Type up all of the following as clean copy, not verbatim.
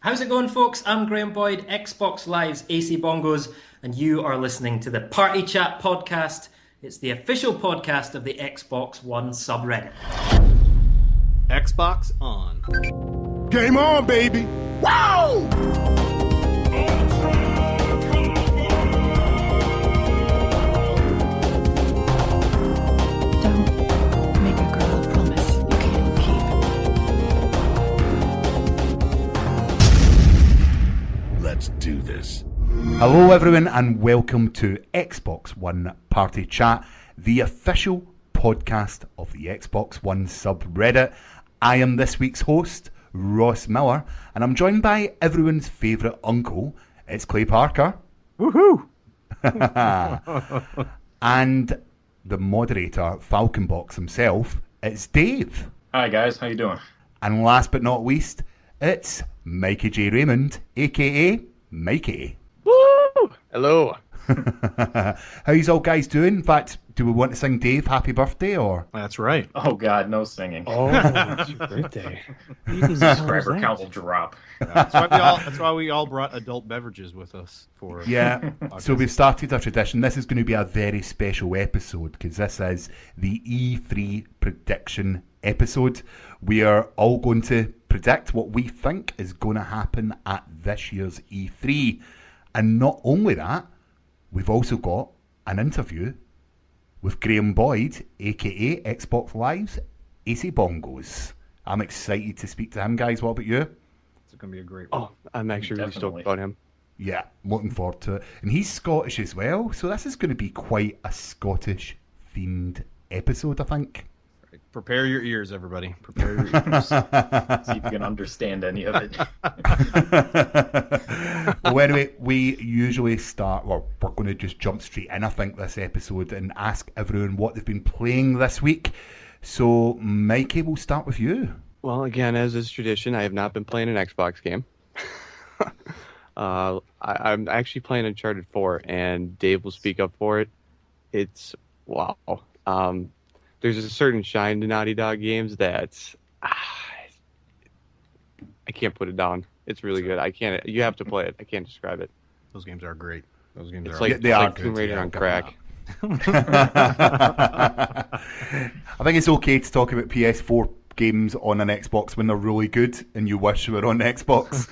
How's it going, folks? I'm Graeme Boyd, Xbox Live's Acey Bongos, and you are listening to the Party Chat podcast. It's the official podcast of the Xbox One subreddit. Xbox on. Game on, baby! Wow! Don't make a girl a promise you can't keep. Let's do this. Hello everyone and welcome to Xbox One Party Chat, the official podcast of the Xbox One subreddit. I am this week's host, Ross Miller, and I'm joined by everyone's favourite uncle, it's Clay Parker. Woohoo! And the moderator, Falconbox himself, it's Dave. Hi guys, how you doing? And last but not least, it's Mikey J. Raymond, aka Mikey. Woo! Hello. How you all guys doing? In fact, do we want to sing Dave happy birthday or? That's right. Oh god, no singing. Oh, it's your birthday. Subscriber count will drop. That's why we all brought adult beverages with us for. Yeah, so we've started a tradition. This is going to be a very special episode because this is the E3 prediction episode. We are all going to predict what we think is going to happen at this year's E3. And not only that, we've also got an interview with Graeme Boyd, aka Xbox Live's Acey Bongos. I'm excited to speak to him, guys. What about you? It's going to be a great one. Oh, I'm actually really stoked about him. Yeah, looking forward to it. And he's Scottish as well, so this is going to be quite a Scottish-themed episode, I think. Right. Prepare your ears, everybody. Prepare your ears. See if you can understand any of it. Well, anyway, we usually start, well, we're going to just jump straight in, I think, this episode and ask everyone what they've been playing this week. So, Mikey, we'll start with you. Well, again, as is tradition, I have not been playing an Xbox game. I'm actually playing Uncharted 4, and Dave will speak up for it. It's, wow. There's a certain shine to Naughty Dog games that I can't put it down. It's really good. I can't. You have to play it. I can't describe it. Those games are great. Those games It's are. like, They are like good, Tomb Raider yeah, on I'll crack. I think it's okay to talk about PS4 games on an Xbox when they're really good and you wish you were on Xbox.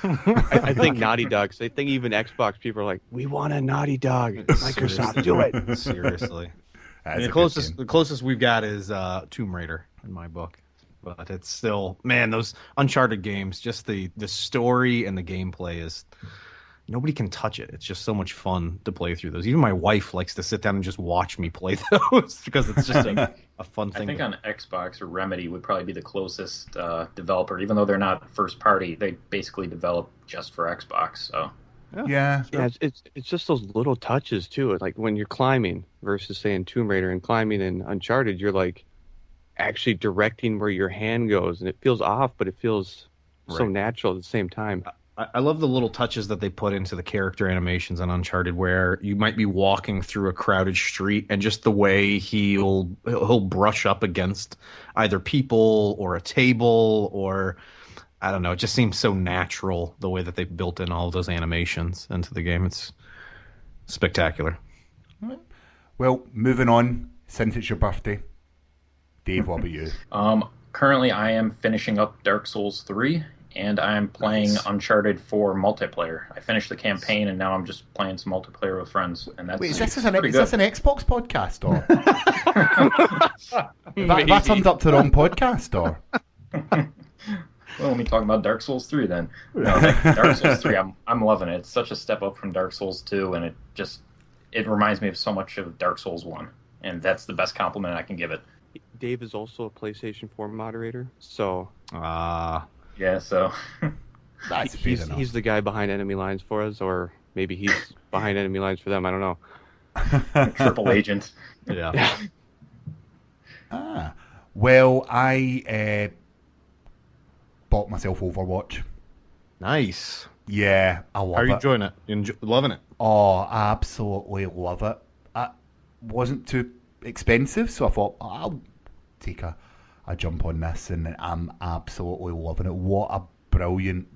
I think Naughty Dog. I think even Xbox people are like, we want a Naughty Dog. Microsoft, do it. Seriously. That's the a good game. closest we've got is Tomb Raider in my book, but it's still, man, those Uncharted games, just the story and the gameplay is, nobody can touch it. It's just so much fun to play through those. Even my wife likes to sit down and just watch me play those because it's just a fun thing. I think on Xbox or Remedy would probably be the closest developer, even though they're not first party. They basically develop just for Xbox. So Yeah. Yeah, it's just those little touches too. Like when you're climbing versus saying Tomb Raider and climbing in Uncharted, you're like actually directing where your hand goes, and it feels off, but it feels so Right. natural at the same time. I love the little touches that they put into the character animations on Uncharted, where you might be walking through a crowded street, and just the way he'll brush up against either people or a table, or I don't know. It just seems so natural the way that they built in all of those animations into the game. It's spectacular. Well, moving on, since it's your birthday, Dave, what about you? currently I am finishing up Dark Souls 3. And I'm playing Uncharted 4 multiplayer. I finished the campaign, and now I'm just playing some multiplayer with friends. And that's Wait, is this pretty is good. this an Xbox podcast or? Have I turned up to the wrong podcast or? Well, let me talk about Dark Souls 3 then. No, Dark Souls 3, I'm loving it. It's such a step up from Dark Souls 2, and it reminds me of so much of Dark Souls 1. And that's the best compliment I can give it. Dave is also a PlayStation 4 moderator, so Yeah, so That's fair enough. he's the guy behind enemy lines for us, or maybe he's behind enemy lines for them. I don't know. triple agent. Yeah. Well, I bought myself Overwatch. Nice. Yeah, I love How are you it. enjoying it? Loving it? Oh, I absolutely love it. It wasn't too expensive, so I thought I'll take a jump on this, and I'm absolutely loving it. What a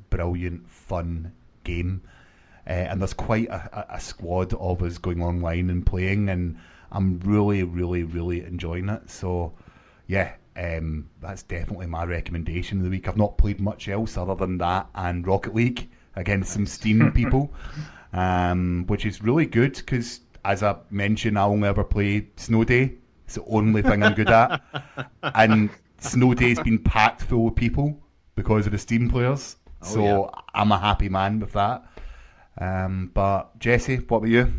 brilliant, fun game. And there's quite a squad of us going online and playing, and I'm really, really, really enjoying it. So, yeah, that's definitely my recommendation of the week. I've not played much else other than that and Rocket League against some Steam people, which is really good because, as I mentioned, I only ever play Snow Day. It's the only thing I'm good at. And Snow Day's been packed full of people because of the Steam players. I'm a happy man with that. But Jesse, what about you?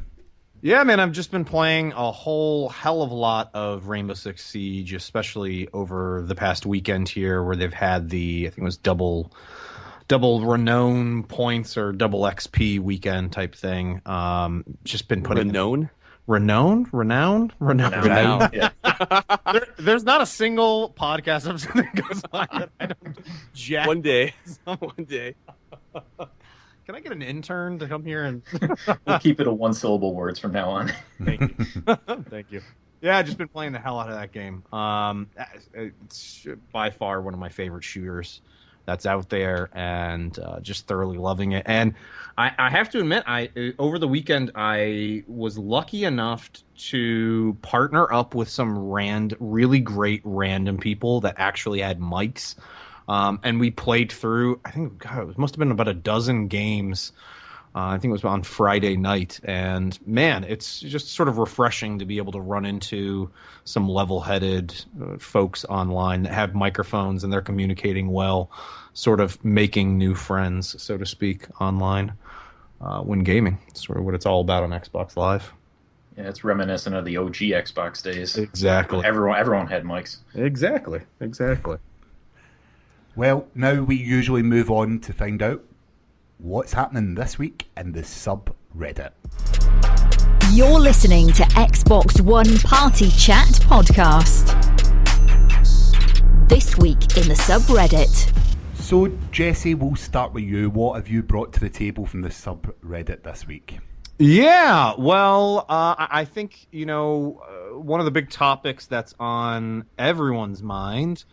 Yeah, man, I've just been playing a whole hell of a lot of Rainbow Six Siege, especially over the past weekend here, where they've had the, I think it was double renown points or double XP weekend type thing. Just been putting renown. Yeah. There's not a single podcast episode that goes on that I don't jack. One day. Can I get an intern to come here and? We'll keep it a one-syllable words from now on. Thank you. Thank you. Yeah, I've just been playing the hell out of that game. It's by far one of my favorite shooters that's out there, and just thoroughly loving it. And I have to admit, over the weekend I was lucky enough to partner up with some really great random people that actually had mics. And we played through, I think, it must have been about a dozen games. I think it was on Friday night. And, man, it's just sort of refreshing to be able to run into some level-headed folks online that have microphones and they're communicating well, sort of making new friends, so to speak, online when gaming. It's sort of what it's all about on Xbox Live. Yeah, it's reminiscent of the OG Xbox days. Exactly. Everyone had mics. Exactly. Well, now we usually move on to find out what's happening this week in the subreddit. You're listening to Xbox One Party Chat podcast. This week in the subreddit. So, Jesse, we'll start with you. What have you brought to the table from the subreddit this week? Yeah, well, I think, one of the big topics that's on everyone's mind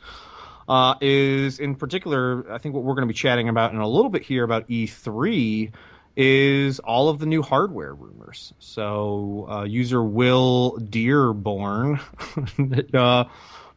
is, in particular, I think what we're going to be chatting about in a little bit here about E3 is all of the new hardware rumors. So user Will Dearborn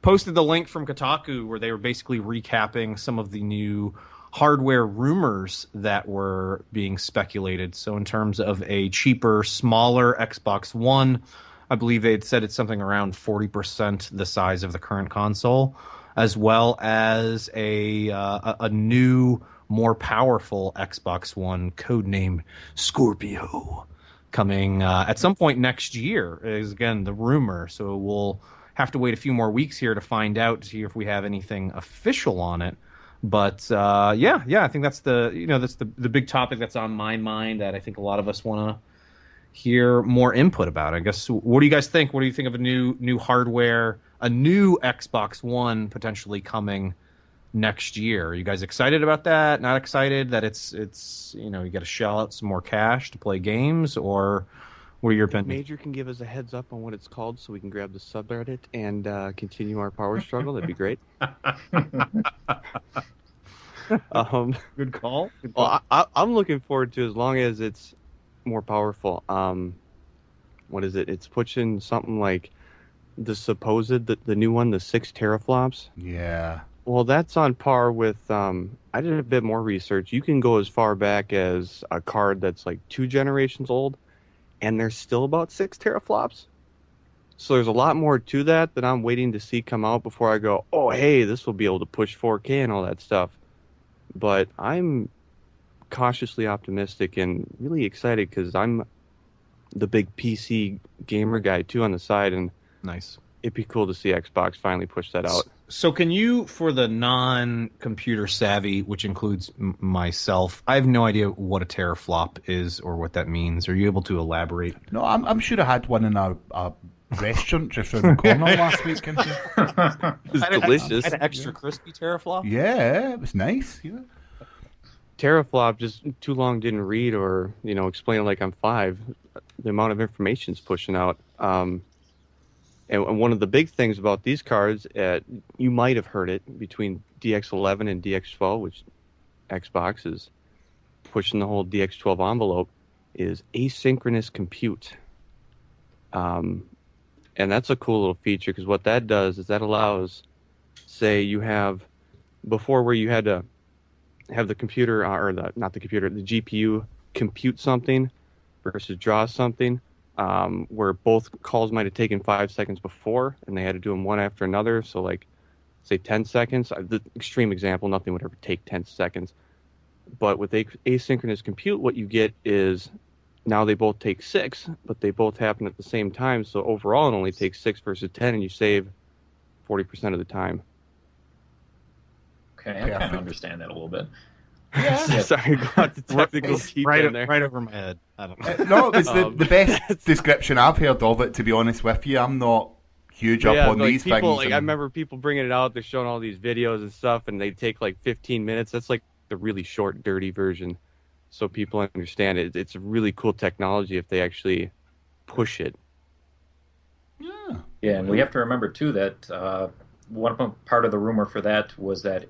posted the link from Kotaku where they were basically recapping some of the new hardware rumors that were being speculated. So in terms of a cheaper, smaller Xbox One, I believe they had said it's something around 40% the size of the current console, as well as a new, more powerful Xbox One, codename Scorpio, coming at some point next year, is again the rumor. So we'll have to wait a few more weeks here to find out, to see if we have anything official on it. But yeah, I think that's the big topic that's on my mind that I think a lot of us want to hear more input about. I guess, what do you guys think? What do you think of a new hardware, a new Xbox One potentially coming next year? Are you guys excited about that? Not excited that it's you got to shell out some more cash to play games, or what are your opinions? Major can give us a heads up on what it's called so we can grab the subreddit and continue our power struggle. That'd be great. Good call. Well, I'm looking forward to, as long as it's more powerful. What is it? It's pushing something like the new one, the 6 teraflops. Yeah. Well, that's on par with, I did a bit more research. You can go as far back as a card that's like 2 generations old, and they're still about 6 teraflops. So there's a lot more to that I'm waiting to see come out before I go, oh, hey, this will be able to push 4K and all that stuff. But I'm cautiously optimistic and really excited because I'm the big PC gamer guy, too, on the side, and nice. It'd be cool to see Xbox finally push that out. So can you, for the non-computer savvy, which includes myself, I have no idea what a teraflop is or what that means. Are you able to elaborate? No, I'm sure I had one in a restaurant just around the corner last week. It's delicious. An extra crispy teraflop? Yeah, it was nice. Yeah. Teraflop, just too long didn't read or, explain it like I'm 5. The amount of information's pushing out. And one of the big things about these cards, you might have heard it, between DX11 and DX12, which Xbox is pushing the whole DX12 envelope, is asynchronous compute. And that's a cool little feature, because what that does is that allows, say you have, before where you had to have the computer, or the GPU compute something versus draw something, where both calls might have taken 5 seconds before, and they had to do them one after another. So like, say 10 seconds, the extreme example, nothing would ever take 10 seconds. But with asynchronous compute, what you get is now they both take 6, but they both happen at the same time. So overall, it only takes 6 versus 10, and you save 40% of the time. Okay, I kind of understand that a little bit. Yeah. Sorry, got the technical teeth in there. Right over my head. I don't know. No, it was the best description I've heard of it, to be honest with you. I'm not huge up on these people, things. I remember people bringing it out. They're showing all these videos and stuff, and they take like 15 minutes. That's like the really short, dirty version. So people understand it. It's a really cool technology if they actually push it. Yeah, and we have to remember, too, that part of the rumor for that was that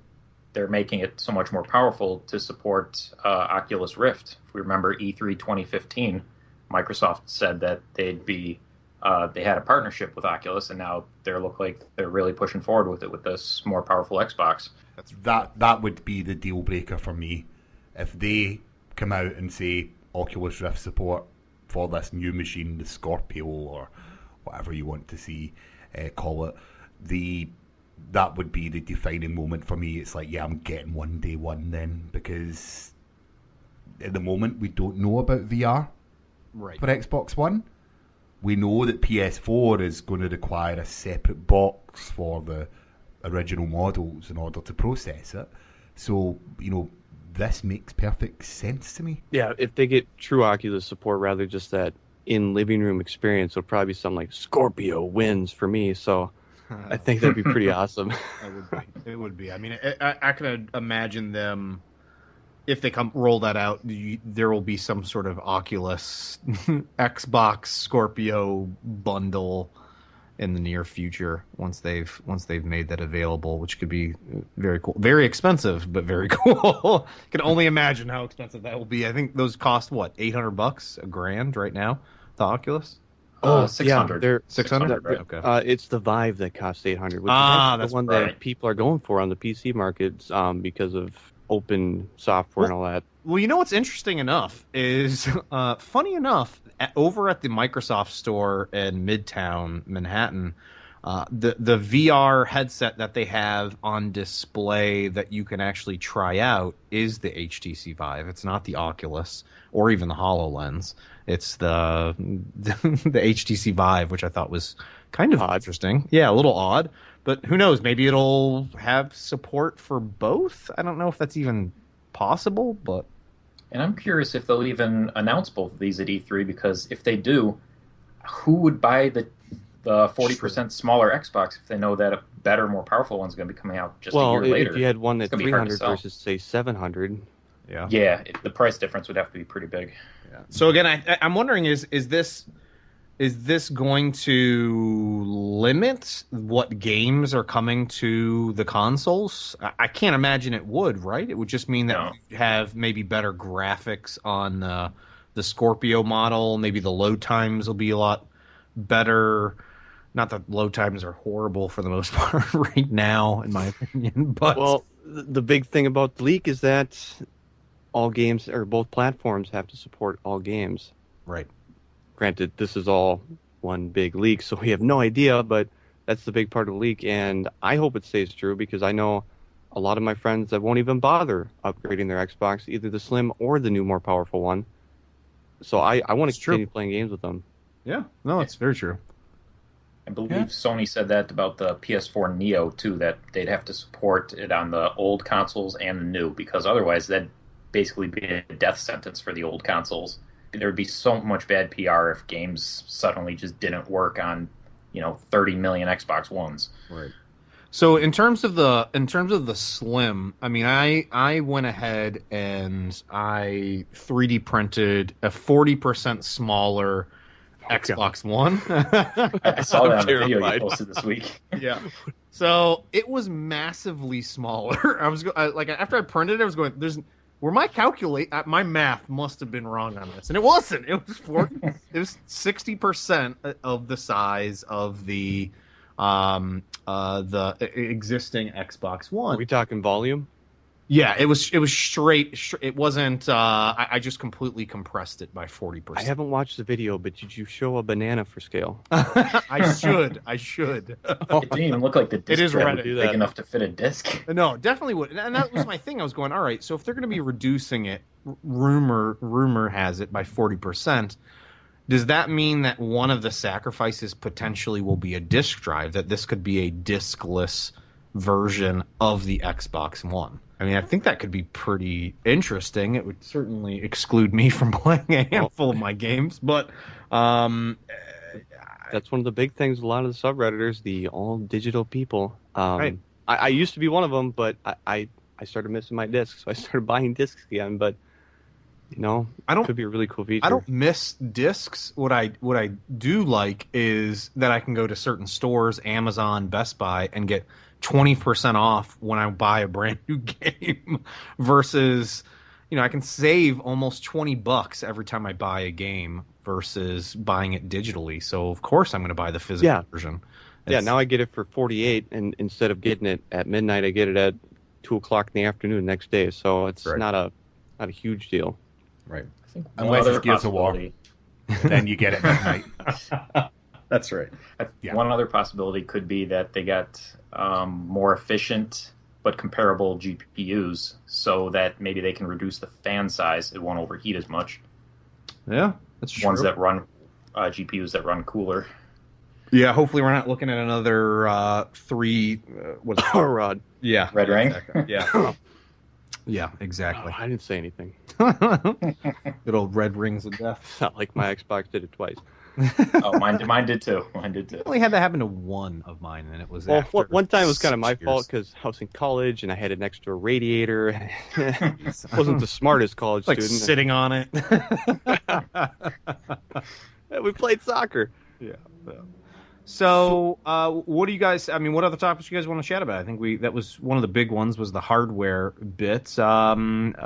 they're making it so much more powerful to support Oculus Rift. If we remember E3 2015, Microsoft said that they had a partnership with Oculus, and now they look like they're really pushing forward with it with this more powerful Xbox. That would be the deal breaker for me. If they come out and say Oculus Rift support for this new machine, the Scorpio, or whatever you want to see call it, that would be the defining moment for me. It's like, yeah, I'm getting one day one then, because at the moment we don't know about VR for Xbox One. We know that PS4 is going to require a separate box for the original models in order to process it. So, this makes perfect sense to me. Yeah, if they get true Oculus support rather just that in living room experience, it'll probably be something like Scorpio wins for me. So I think that'd be pretty awesome. It would be. I mean, I can imagine them, if they roll that out, there will be some sort of Oculus Xbox Scorpio bundle in the near future once they've made that available, which could be very cool. Very expensive, but very cool. Can only imagine how expensive that will be. I think those cost what, $800, $1,000 right now, the Oculus. 600. They're 600. Right? Okay. It's the Vive that costs 800, which is the one that people are going for on the PC markets because of open software and all that. Well, you know what's interesting enough is, funny enough, over at the Microsoft store in Midtown Manhattan, the VR headset that they have on display that you can actually try out is the HTC Vive. It's not the Oculus or even the HoloLens. It's the HTC Vive, which I thought was kind of interesting. Yeah, a little odd, but who knows? Maybe it'll have support for both. I don't know if that's even possible, but. And I'm curious if they'll even announce both of these at E3, because if they do, who would buy the 40% smaller Xbox if they know that a better, more powerful one's going to be coming out just a year later? If you had one at 300 versus, say, 700. Yeah, the price difference would have to be pretty big. Yeah. So again, I'm wondering, is this going to limit what games are coming to the consoles? I can't imagine it would, right? It would just mean that you have maybe better graphics on the Scorpio model. Maybe the load times will be a lot better. Not that load times are horrible for the most part right now, in my opinion. But well, the big thing about the leak is that all games, or both platforms, have to support all games. Right. Granted, this is all one big leak, so we have no idea, but that's the big part of the leak, and I hope it stays true, because I know a lot of my friends that won't even bother upgrading their Xbox, either the Slim or the new, more powerful one. So I want to continue playing games with them. Yeah, no, it's very true. I believe Sony said that about the PS4 Neo, too, that they'd have to support it on the old consoles and the new, because otherwise that'd basically be a death sentence for the old consoles. There would be so much bad PR if games suddenly just didn't work on, 30 million Xbox Ones. Right. So in terms of the Slim, I mean, I went ahead and I 3D printed a 40% smaller Xbox One. I saw that on the video you terrified. posted this week. Yeah. So it was massively smaller. After I printed it, I was going, my math must have been wrong on this, and it wasn't. It was 60% of the size of the existing Xbox One. Are we talking volume? Yeah, it was straight. It wasn't. I just completely compressed it by 40%. I haven't watched the video, but did you show a banana for scale? I should. It didn't even look like the disc is tray Reddit. was big enough to fit a disc. No, definitely would. And that was my thing. I was going, all right, so if they're going to be reducing it, rumor has it, by 40%, does that mean that one of the sacrifices potentially will be a disk drive, that this could be a diskless version of the Xbox One? I mean, I think that could be pretty interesting. It would certainly exclude me from playing a handful of my games, but That's one of the big things. A lot of the subredditors, the all digital people. Right. I used to be one of them, but I started missing my discs, so I started buying discs again. But it could be a really cool feature. I don't miss discs. What I do like is that I can go to certain stores, Amazon, Best Buy, and get 20% off when I buy a brand new game versus, I can save almost $20 every time I buy a game versus buying it digitally. So of course I'm going to buy the physical version. Now I get it for $48, and instead of getting it at midnight, I get it at 2:00 in the afternoon the next day. So it's not a huge deal. Right. I think Unless it's Gears of War. Then you get it at midnight. That's right. Yeah. One other possibility could be that they got more efficient but comparable GPUs, so that maybe they can reduce the fan size. It won't overheat as much. Yeah, that's true. Ones that run GPUs that run cooler. Yeah, hopefully we're not looking at another 3. What's Power rod. Yeah, Red ring? Exactly. Yeah. Yeah, exactly. I didn't say anything. Good old red rings of death. It's not like my Xbox did it twice. Oh, mine did too. I only had that happen to one of mine, and it was Well, after one time it was kind of 6 my years. fault because I was in college and I had an extra radiator. Wasn't the smartest college Like student. sitting on it. We played soccer. Yeah. So, what do you guys? I mean, what other topics you guys want to chat about? I think that was one of the big ones was the hardware bits. Mikey,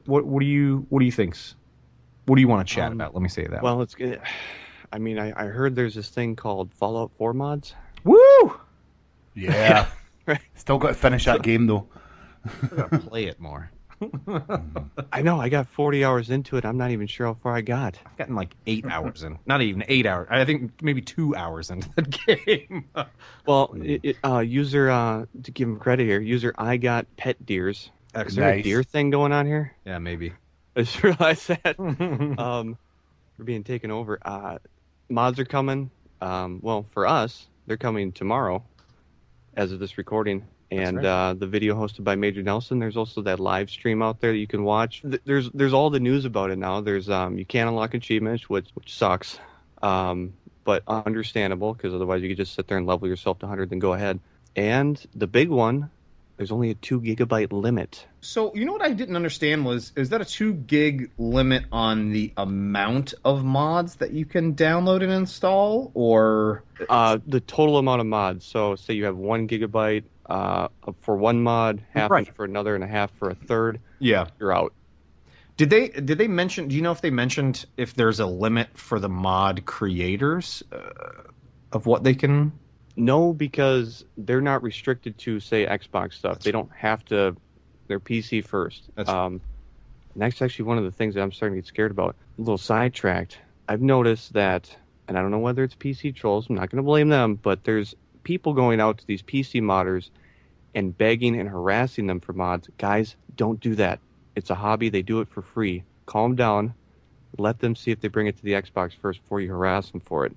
what do you think? What do you want to chat about? Let me say that. Well, it's good. I mean, I heard there's this thing called Fallout 4 mods. Woo! Yeah. Right. Still got to finish that game, though. I gotta play it more. I know. I got 40 hours into it. I'm not even sure how far I got. I've gotten like 8 hours in. Not even 8 hours. I think maybe 2 hours into the game. Well, user, to give him credit here, user I got pet deers. Is there a Nice. deer thing going on here? Yeah, maybe. I just realized that. We're being taken over. Mods are coming. Well, for us, they're coming tomorrow as of this recording. And the video hosted by Major Nelson. There's also that live stream out there that you can watch. There's all the news about it now. There's you can't unlock achievements, which sucks, but understandable because otherwise you could just sit there and level yourself to 100 and go ahead. And the big one, there's only a 2 gigabyte limit. So, you know what I didn't understand is that a 2 gig limit on the amount of mods that you can download and install, or The total amount of mods. So, say you have 1 gigabyte for one mod, half for another, and a half for a third. Yeah, you're out. Did they mention? Do you know if they mentioned if there's a limit for the mod creators of what they can? No, because they're not restricted to, say, Xbox stuff. They don't have to. They're PC first. And that's actually one of the things that I'm starting to get scared about. A little sidetracked. I've noticed that, and I don't know whether it's PC trolls. I'm not going to blame them, but there's people going out to these PC modders and begging and harassing them for mods. Guys, don't do that. It's a hobby. They do it for free. Calm down. Let them see if they bring it to the Xbox first before you harass them for it.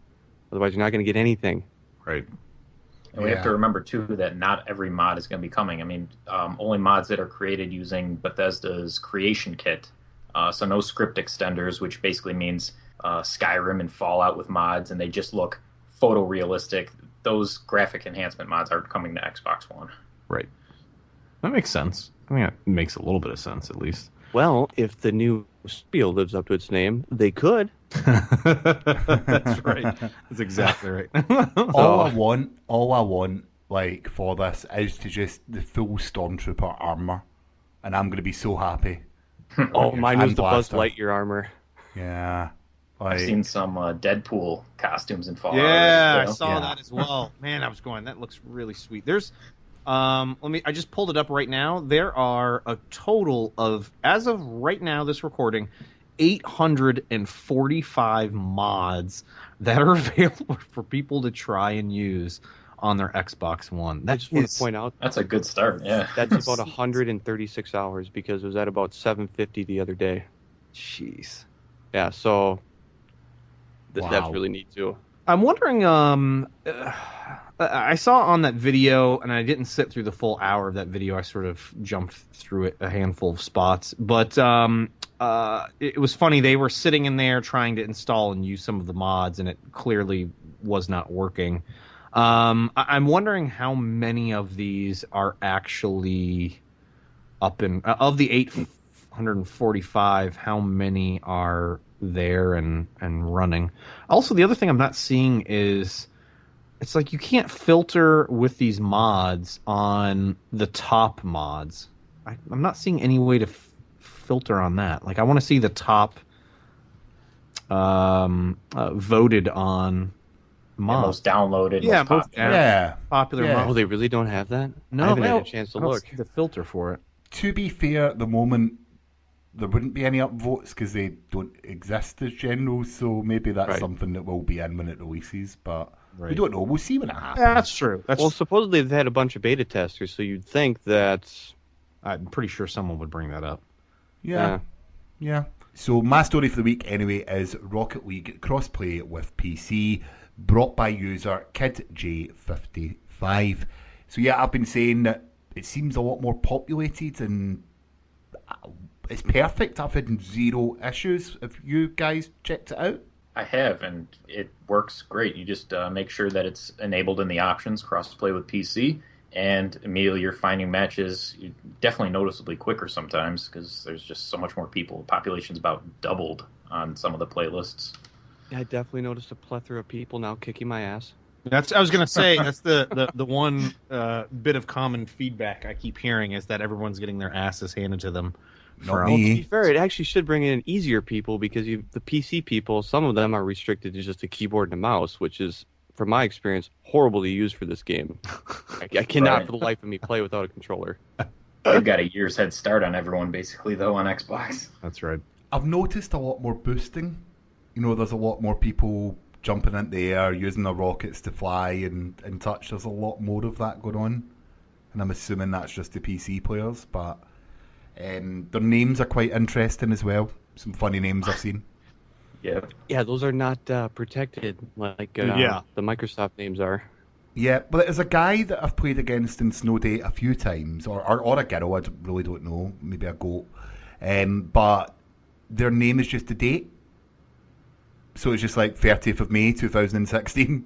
Otherwise, you're not going to get anything. Right. And we have to remember, too, that not every mod is going to be coming. I mean, only mods that are created using Bethesda's Creation Kit. So no script extenders, which basically means Skyrim and Fallout with mods, and they just look photorealistic. Those graphic enhancement mods aren't coming to Xbox One. Right. That makes sense. I mean, it makes a little bit of sense, at least. Well, if the new Spio lives up to its name, they could. That's right. That's exactly right. All I want, like, for this is to just the full Stormtrooper armor, and I'm gonna be so happy. Oh, mine was And the Buzz Blaster. Lightyear armor. Yeah. I've Like, seen some Deadpool costumes in Fallout. Yeah, I so. saw Yeah. that as well. Man, I was going, that looks really sweet. There's I just pulled it up right now. There are a total of, as of right now, this recording, 845 mods that are available for people to try and use on their Xbox One. I That just want is to point out That's a good start. Yeah. that's about 136 hours because it was at about 750 the other day. jeez. Yeah, so Wow. that's really neat too. I'm wondering, I saw on that video, and I didn't sit through the full hour of that video. I sort of jumped through it a handful of spots. But it was funny. They were sitting in there trying to install and use some of the mods, and it clearly was not working. I'm wondering how many of these are actually up in... Of the 845, how many are there and running? Also, the other thing I'm not seeing is... It's like you can't filter with these mods on the top mods. I'm not seeing any way to filter on that. Like, I want to see the top voted on mods. Most downloaded. Yeah, most most popular. yeah. popular Yeah. Oh, mods. they really don't have that? No, I haven't well, had a chance to I don't look. see the filter for it. To be fair, at the moment, there wouldn't be any upvotes because they don't exist as general, so maybe that's Right. something that will be in when it releases, but we Right. don't know. We'll see when it happens. Yeah, that's true. Well, supposedly they've had a bunch of beta testers, so you'd think that... I'm pretty sure someone would bring that up. Yeah. Yeah. So my story for the week anyway is Rocket League crossplay with PC, brought by user KidJ55. So yeah, I've been saying that it seems a lot more populated and it's perfect. I've had zero issues. Have you guys checked it out? I have, and it works great. You just make sure that it's enabled in the options, cross-play with PC, and immediately you're finding matches definitely noticeably quicker sometimes because there's just so much more people. The population's about doubled on some of the playlists. I definitely noticed a plethora of people now kicking my ass. I was gonna say that's the one bit of common feedback I keep hearing is that everyone's getting their asses handed to them. Not To be me. fair, it actually should bring in easier people because the PC people, some of them are restricted to just a keyboard and a mouse, which is, from my experience, horrible to use for this game. I cannot Right. for the life of me play without a controller. They've got a year's head start on everyone, basically, though, on Xbox. That's right. I've noticed a lot more boosting. You know, there's a lot more people jumping into the air, using their rockets to fly and touch. There's a lot more of that going on. And I'm assuming that's just the PC players, but their names are quite interesting as well. Some funny names I've seen. Yeah. Yeah, those are not protected like Yeah. the Microsoft names are. Yeah, but there's a guy that I've played against in Snowday a few times, or a girl, really don't know, maybe a goat. But their name is just the date. So it's just like 30th of May 2016.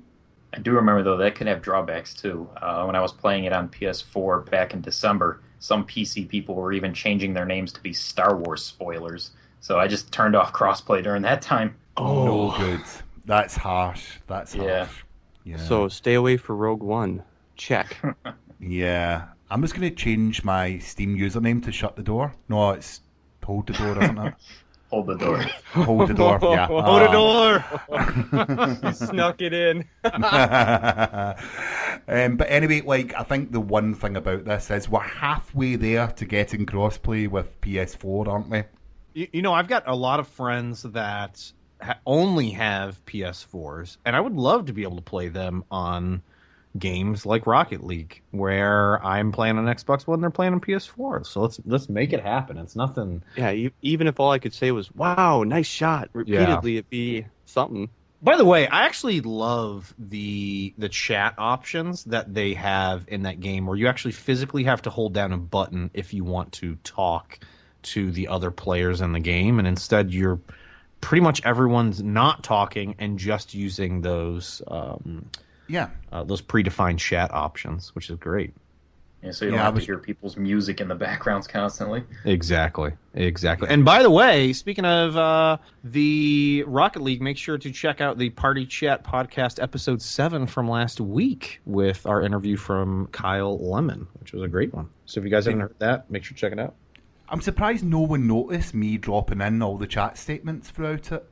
I do remember, though, that could have drawbacks, too. When I was playing it on PS4 back in December, some PC people were even changing their names to be Star Wars spoilers. So I just turned off crossplay during that time. No good. That's harsh. That's Yeah. harsh. Yeah. So stay away for Rogue One. Check. Yeah. I'm just going to change my Steam username to shut the door. No, it's hold the door, isn't it? Hold the door. Hold the door. Yeah. Hold the door. You snuck it in. But anyway, like, I think the one thing about this is we're halfway there to getting crossplay with PS4, aren't we? You know, I've got a lot of friends that only have PS4s, and I would love to be able to play them on games like Rocket League, where I'm playing on Xbox One, they're playing on PS4. So let's make it happen. It's nothing. Yeah, even if all I could say was, wow, nice shot, repeatedly, it'd be something. By the way, I actually love the chat options that they have in that game, where you actually physically have to hold down a button if you want to talk to the other players in the game, and instead you're pretty much everyone's not talking and just using those those predefined chat options, which is great. So you don't have to hear people's music in the backgrounds constantly. Exactly. And by the way, speaking of the Rocket League, make sure to check out the Party Chat podcast episode 7 from last week with our interview from Kyle Lemon, which was a great one. So if you guys haven't heard that, make sure to check it out. I'm surprised no one noticed me dropping in all the chat statements throughout it.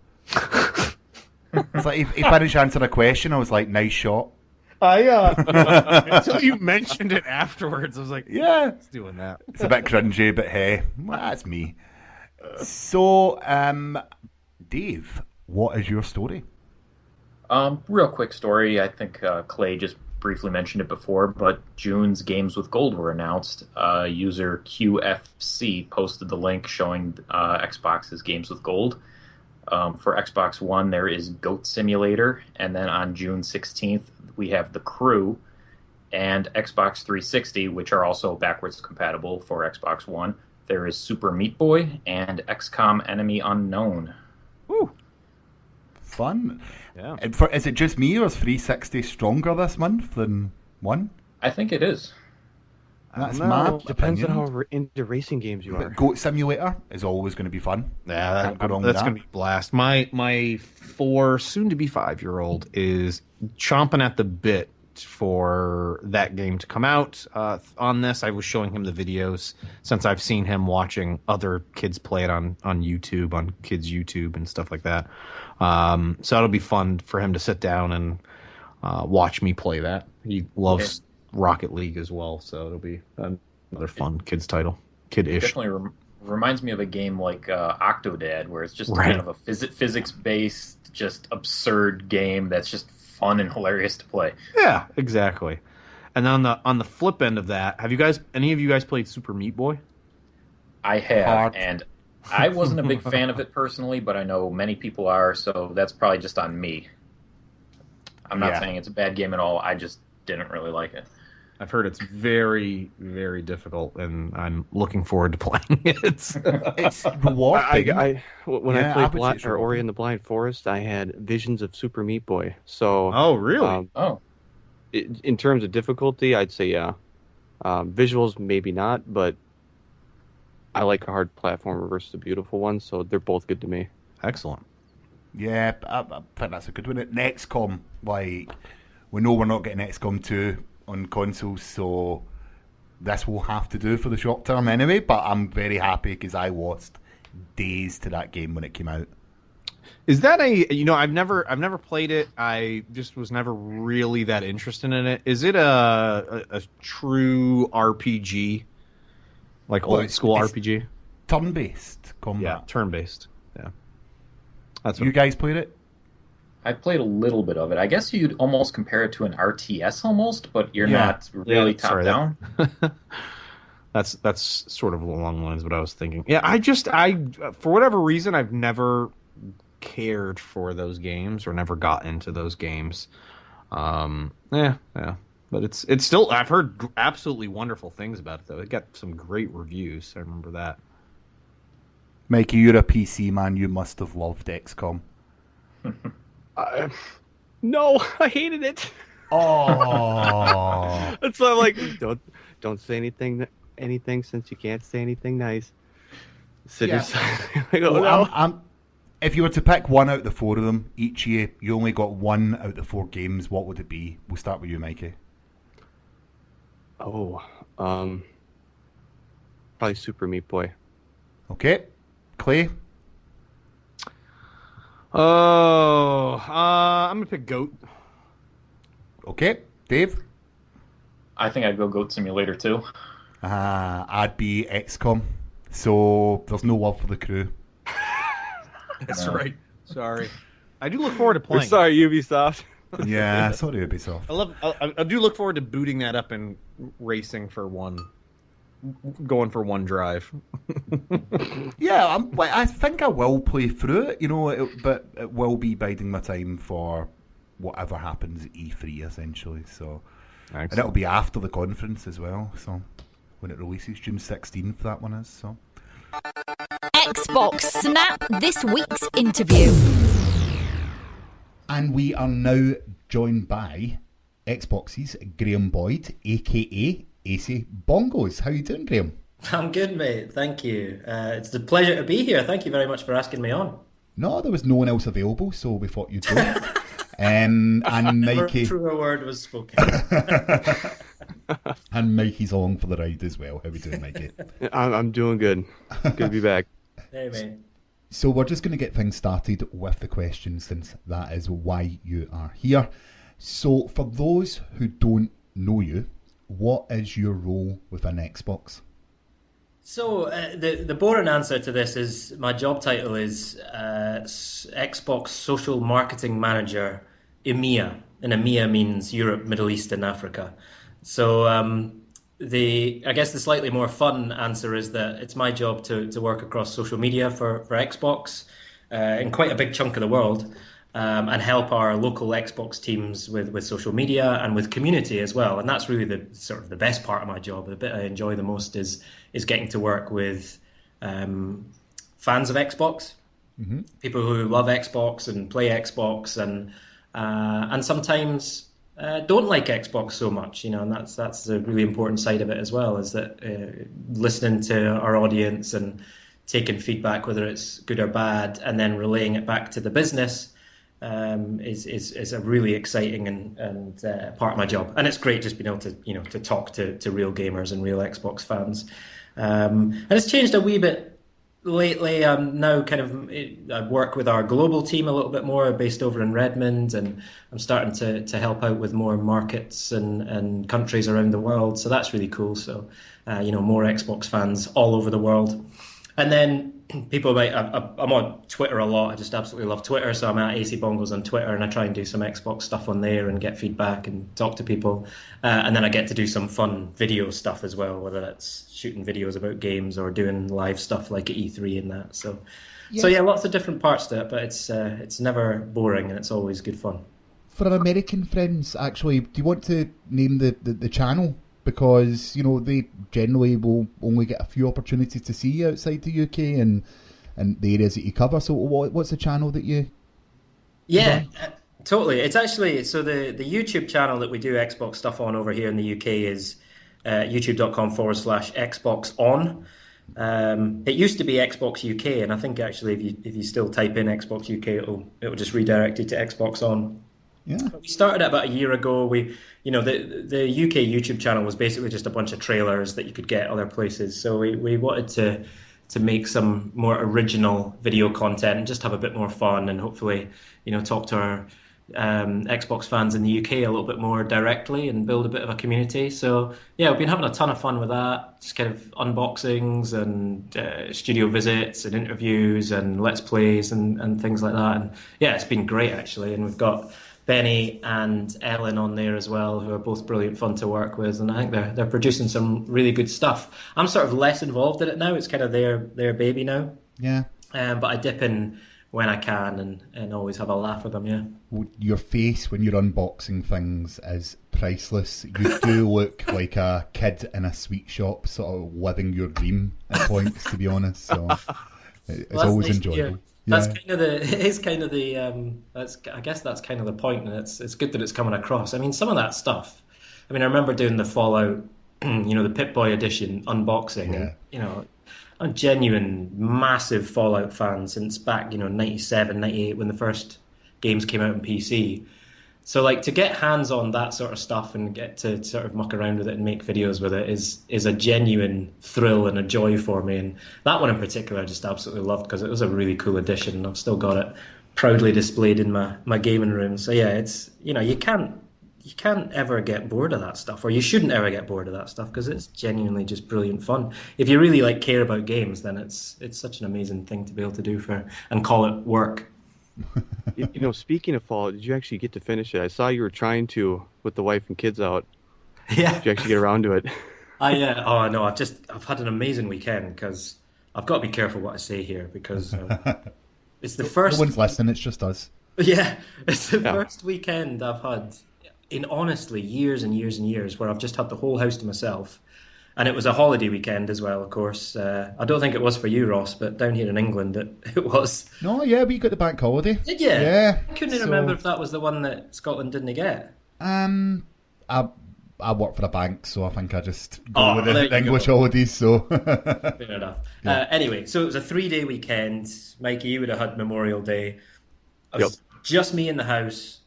It's like if I didn't answer a question, I was like, nice shot. Until you mentioned it afterwards, I was like, yeah, it's doing that. It's a bit cringy, but hey, that's me. So, Dave, what is your story? Real quick story. I think Clay just briefly mentioned it before, but June's Games with Gold were announced. User QFC posted the link showing Xbox's Games with Gold. For Xbox One, there is Goat Simulator, and then on June 16th, we have The Crew and Xbox 360, which are also backwards compatible for Xbox One. There is Super Meat Boy and XCOM Enemy Unknown. Woo! Fun. Yeah. And is it just me, or is 360 stronger this month than One? I think it is. That's my Depends opinion. on how into racing games you are. Goat Simulator is always going to be fun. Yeah, Can't go wrong with that's that. going to be a blast. My 4, soon-to-be 5-year-old is chomping at the bit for that game to come out. On this, I was showing him the videos since I've seen him watching other kids play it on YouTube, on kids' YouTube and stuff like that. So it'll be fun for him to sit down and watch me play that. He loves Rocket League as well, so it'll be another fun kids title, kid-ish. Definitely reminds me of a game like Octodad, where it's just Right. kind of a physics-based, just absurd game that's just fun and hilarious to play. Yeah, exactly. And on the flip end of that, any of you guys played Super Meat Boy? I have, Hard. and I wasn't a big fan of it personally, but I know many people are, so that's probably just on me. I'm not saying it's a bad game at all. I just didn't really like it. I've heard it's very, very difficult, and I'm looking forward to playing it. It's rewarding. When Yeah, I I played would say it's Ori rewarding. and the Blind Forest, I had visions of Super Meat Boy. So, Oh, really? in terms of difficulty, I'd say yeah. Visuals, maybe not, but I like a hard platformer versus a beautiful one, so they're both good to me. Excellent. Yeah, I think that's a good one. XCOM, like, we know we're not getting XCOM 2 on consoles, so this will have to do for the short term anyway, but I'm very happy because I lost days to that game when it came out. Is that I've never played it. I just was never really that interested in it. Is it a true RPG? Like old school it's RPG? Turn-based combat. Yeah, turn-based. Yeah. That's You guys played it? I played a little bit of it. I guess you'd almost compare it to an RTS almost, but you're not really top-down. That's sort of along the lines of what I was thinking. Yeah, I for whatever reason, I've never cared for those games or never got into those games. Yeah. But it's still, I've heard absolutely wonderful things about it, though. It got some great reviews. I remember that. Mikey, you're a PC man. You must have loved XCOM. No, I hated it. Oh. That's why I'm like, don't say anything since you can't say anything nice. Sit aside. I go, no. If you were to pick one out of the 4 of them each year, you only got 1 out of the 4 games. What would it be? We'll start with you, Mikey. Oh, probably Super Meat Boy. Okay, Clay. Oh, I'm gonna pick Goat. Okay, Dave. I think I'd go Goat Simulator too. I'd be XCOM. So there's no love for the crew. That's right. Sorry. I do look forward to playing. Sorry, Ubisoft. Yeah, sorry, Ubisoft. I do look forward to booting that up and racing going for one drive. Yeah, I think I will play through it, but it will be biding my time for whatever happens at E3, essentially. So, Excellent. And it'll be after the conference as well, so when it releases, June 16th, that one is. So, Xbox Snap this week's interview. and we are now joined by Xbox's Graeme Boyd, aka Acey Bongos. How you doing, Graeme? I'm good, mate. Thank you. It's a pleasure to be here. Thank you very much for asking me on. No, there was no one else available, so we thought you'd do it. And Never Mikey. a truer word was spoken. And Mikey's along for the ride as well. How we doing, Mikey? I'm doing good. Good to be back. Hey, mate. So we're just going to get things started with the questions, since that is why you are here. So for those who don't know you, what is your role within Xbox? So the boring answer to this is my job title is Xbox Social Marketing Manager EMEA, and EMEA means Europe, Middle East, and Africa. So I guess the slightly more fun answer is that it's my job to work across social media for Xbox in quite a big chunk of the world. And help our local Xbox teams with social media and with community as well. And that's really the best part of my job. The bit I enjoy the most is getting to work with fans of Xbox, people who love Xbox and play Xbox, and sometimes don't like Xbox so much, and that's a really important side of it as well, is that listening to our audience and taking feedback, whether it's good or bad, and then relaying it back to the business. Is a really exciting and part of my job, and it's great just being able to to talk to real gamers and real Xbox fans. And it's changed a wee bit lately. I'm now I work with our global team a little bit more, based over in Redmond, and I'm starting to help out with more markets and countries around the world. So that's really cool. So more Xbox fans all over the world. And then people might, I'm on Twitter a lot. I just absolutely love Twitter. So I'm at Acey Bongos on Twitter, and I try and do some Xbox stuff on there and get feedback and talk to people. And then I get to do some fun video stuff as well, whether that's shooting videos about games or doing live stuff like at E3 and that. So yeah, lots of different parts to it, but it's never boring, and it's always good fun. For our American friends, actually, do you want to name the channel? Because they generally will only get a few opportunities to see you outside the UK and the areas that you cover. So what's the channel that you? Yeah, totally. It's actually the YouTube channel that we do Xbox stuff on over here in the UK is youtube.com/Xbox on. It used to be Xbox UK, and I think actually if you still type in Xbox UK, it'll just redirect you to Xbox on. Yeah. We started about a year ago. The UK YouTube channel was basically just a bunch of trailers that you could get other places. So we wanted to make some more original video content and just have a bit more fun, and hopefully talk to our Xbox fans in the UK a little bit more directly and build a bit of a community. So yeah, we've been having a ton of fun with that. Just kind of unboxings and studio visits and interviews and let's plays and things like that. And yeah, it's been great actually. And we've got Benny and Ellen on there as well, who are both brilliant fun to work with, and I think they're producing some really good stuff. I'm sort of less involved in it now. It's kind of their baby now. Yeah. But I dip in when I can and always have a laugh with them. Yeah. Your face when you're unboxing things is priceless. You do look like a kid in a sweet shop, sort of living your dream at points, to be honest. So it's always enjoyable. That's kind of I guess that's kind of the point, and it's good that it's coming across. I mean, some of that stuff. I mean, I remember doing the Fallout, the Pip-Boy edition unboxing. Yeah. And, I'm a genuine massive Fallout fan since back, 97, 98 when the first games came out on PC. So to get hands on that sort of stuff and get to sort of muck around with it and make videos with it is a genuine thrill and a joy for me. And that one in particular I just absolutely loved because it was a really cool edition, and I've still got it proudly displayed in my gaming room. So yeah, it's you can't ever get bored of that stuff, or you shouldn't ever get bored of that stuff, because it's genuinely just brilliant fun. If you really care about games, then it's such an amazing thing to be able to do and call it work. Speaking of Fallout, did you actually get to finish it? I saw you were trying to with the wife and kids out. Yeah. Did you actually get around to it? Oh no, I've had an amazing weekend, because I've got to be careful what I say here, because it's the first. No one's listening. It's just us. Yeah, it's the first weekend I've had in honestly years and years and years where I've just had the whole house to myself. And it was a holiday weekend as well, of course. I don't think it was for you, Ross, but down here in England it was. No, yeah, we got the bank holiday. Did you? Yeah. I couldn't remember if that was the one that Scotland didn't get. I work for a bank, so I think I just Oh, go with there the you English go. holidays. So Fair enough. Anyway, so it was a 3-day weekend. Mikey, you would have had Memorial Day. It was just me in the house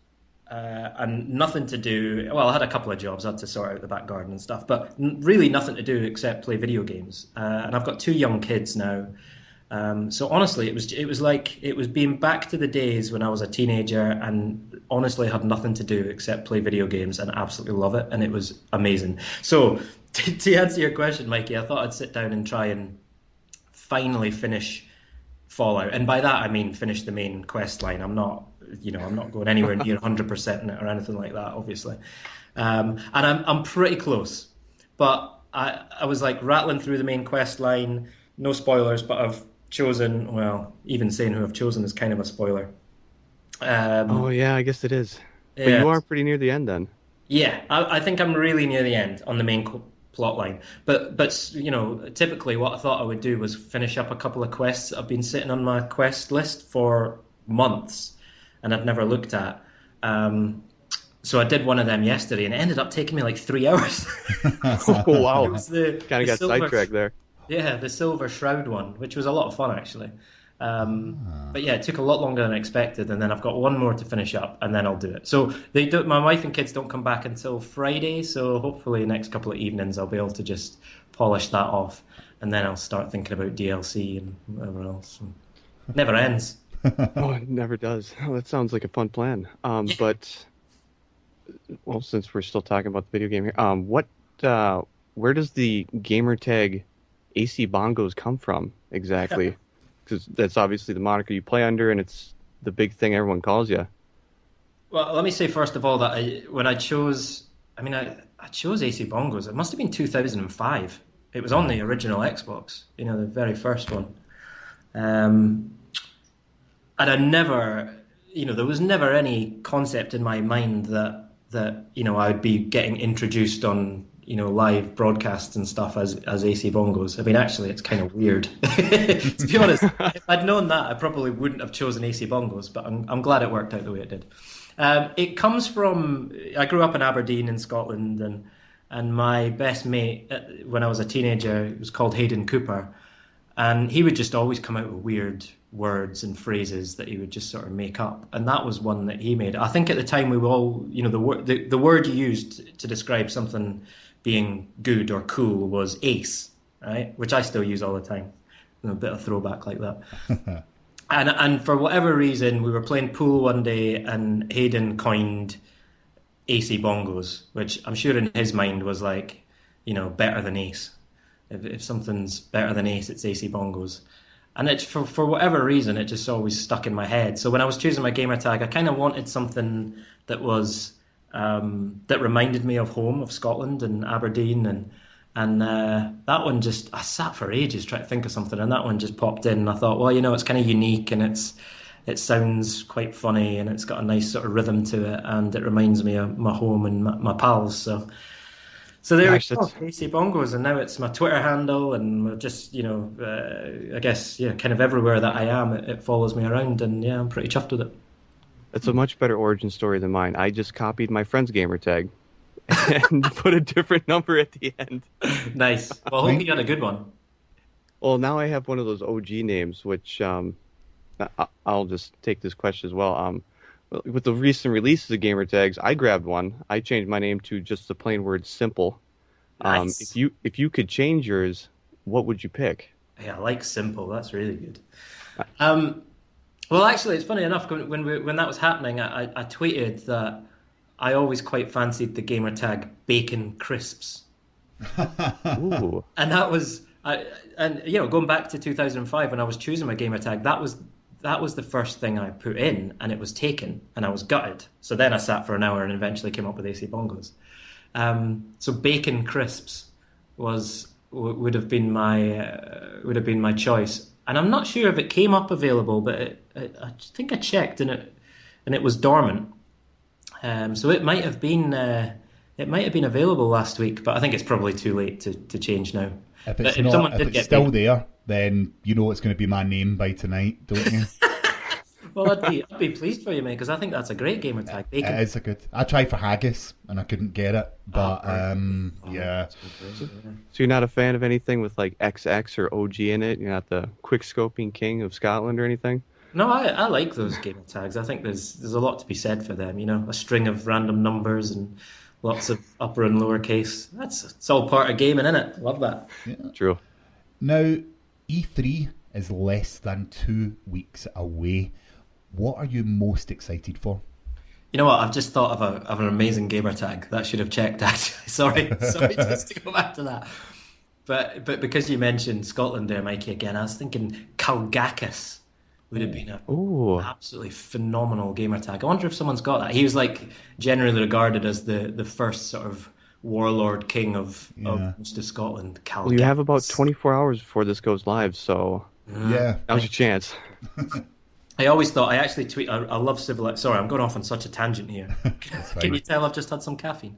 and nothing to do. Well, I had a couple of jobs. I had to sort out the back garden and stuff, but really nothing to do except play video games. And I've got 2 young kids now. So honestly, it was being back to the days when I was a teenager and honestly had nothing to do except play video games and absolutely love it, and it was amazing. So to answer your question, Mikey, I thought I'd sit down and try and finally finish Fallout, and by that I mean finish the main quest line. I'm not going anywhere near 100% in it or anything like that, obviously. And I'm pretty close, but I was like rattling through the main quest line. No spoilers, but I've chosen. Well, even saying who I've chosen is kind of a spoiler. Oh yeah, I guess it is. But Yeah. you are pretty near the end then. Yeah, I think I'm really near the end on the main plot line. But typically what I thought I would do was finish up a couple of quests that have been sitting on my quest list for months and I've never looked at. So I did one of them yesterday and it ended up taking me like 3 hours. Oh wow, It was the kind of got silver, sidetracked there. yeah, the Silver Shroud one, which was a lot of fun actually. But yeah, it took a lot longer than I expected, and then I've got one more to finish up, and then I'll do it. So my wife and kids don't come back until Friday, so hopefully next couple of evenings I'll be able to just polish that off, and then I'll start thinking about DLC and whatever else. Never ends. Oh, it never does. Oh, that sounds like a fun plan. But well, since we're still talking about the video game here, where does the gamer tag Acey Bongos come from exactly? Because that's obviously the moniker you play under, and it's the big thing everyone calls you. Well, let me say first of all that I chose Acey Bongos. It must have been 2005. It was on the original Xbox, the very first one. And I never, there was never any concept in my mind that I would be getting introduced on live broadcasts and stuff as Acey Bongos. I mean, actually, it's kind of weird. To be honest, if I'd known that, I probably wouldn't have chosen Acey Bongos, but I'm glad it worked out the way it did. It comes from, I grew up in Aberdeen in Scotland, and my best mate when I was a teenager was called Hayden Cooper, and he would just always come out with weird words and phrases that he would just sort of make up, and that was one that he made. I think at the time we were all, the word you used to describe something being good or cool was ace, right? Which I still use all the time. A bit of throwback like that. and for whatever reason, we were playing pool one day, and Hayden coined Acey Bongos, which I'm sure in his mind was like, better than ace. If something's better than ace, it's Acey Bongos. And it's for whatever reason, it just always stuck in my head. So when I was choosing my gamer tag, I kind of wanted something that was that reminded me of home, of Scotland and Aberdeen, and that one I sat for ages trying to think of something, and that one just popped in. And I thought, well, it's kind of unique, and it sounds quite funny, and it's got a nice sort of rhythm to it, and it reminds me of my home and my pals. So there we go, Acey Bongos, and now it's my Twitter handle, and just, I guess, kind of everywhere that I am, it follows me around, and I'm pretty chuffed with it. That's a much better origin story than mine. I just copied my friend's gamer tag and put a different number at the end. Nice. Well, I hope you got a good one. Well, now I have one of those OG names, which I'll just take this question as well. With the recent releases of gamer tags, I grabbed one. I changed my name to just the plain word Simple. Nice. If you could change yours, what would you pick? Yeah, I like Simple. That's really good. Well, actually, it's funny enough. When that was happening, I tweeted that I always quite fancied the gamer tag Bacon Crisps. Ooh. And that was, going back to 2005 when I was choosing my gamer tag, that was the first thing I put in, and it was taken, and I was gutted. So then I sat for an hour and eventually came up with Acey Bongos. So Bacon Crisps would have been my choice, and I'm not sure if it came up available, but I think I checked and it was dormant. So it might have been available last week, but I think it's probably too late to change now. If it's still there, then you know it's going to be my name by tonight, don't you? Well, I'd be pleased for you, mate, because I think that's a great gamer tag. It is a good. I tried for haggis and I couldn't get it, but yeah. So you're not a fan of anything with like XX or OG in it? You're not the quick scoping king of Scotland or anything? No, I like those gamer tags. I think there's a lot to be said for them. A string of random numbers and lots of upper and lower case. It's all part of gaming, isn't it? Love that. Yeah. True. Now, E3 is less than 2 weeks away. What are you most excited for? You know what? I've just thought of an amazing gamer tag that should have checked. Actually, sorry, just to go back to that. But because you mentioned Scotland there, Mikey, again, I was thinking Calgacus would have been an absolutely phenomenal gamer tag. I wonder if someone's got that. He was like generally regarded as the first sort of warlord king of most of Scotland. Calgacus. Well, you have about 24 hours before this goes live, so Yeah. now's your chance. I always thought, I actually tweet, I love Civilization. Sorry, I'm going off on such a tangent here. Can you tell I've just had some caffeine?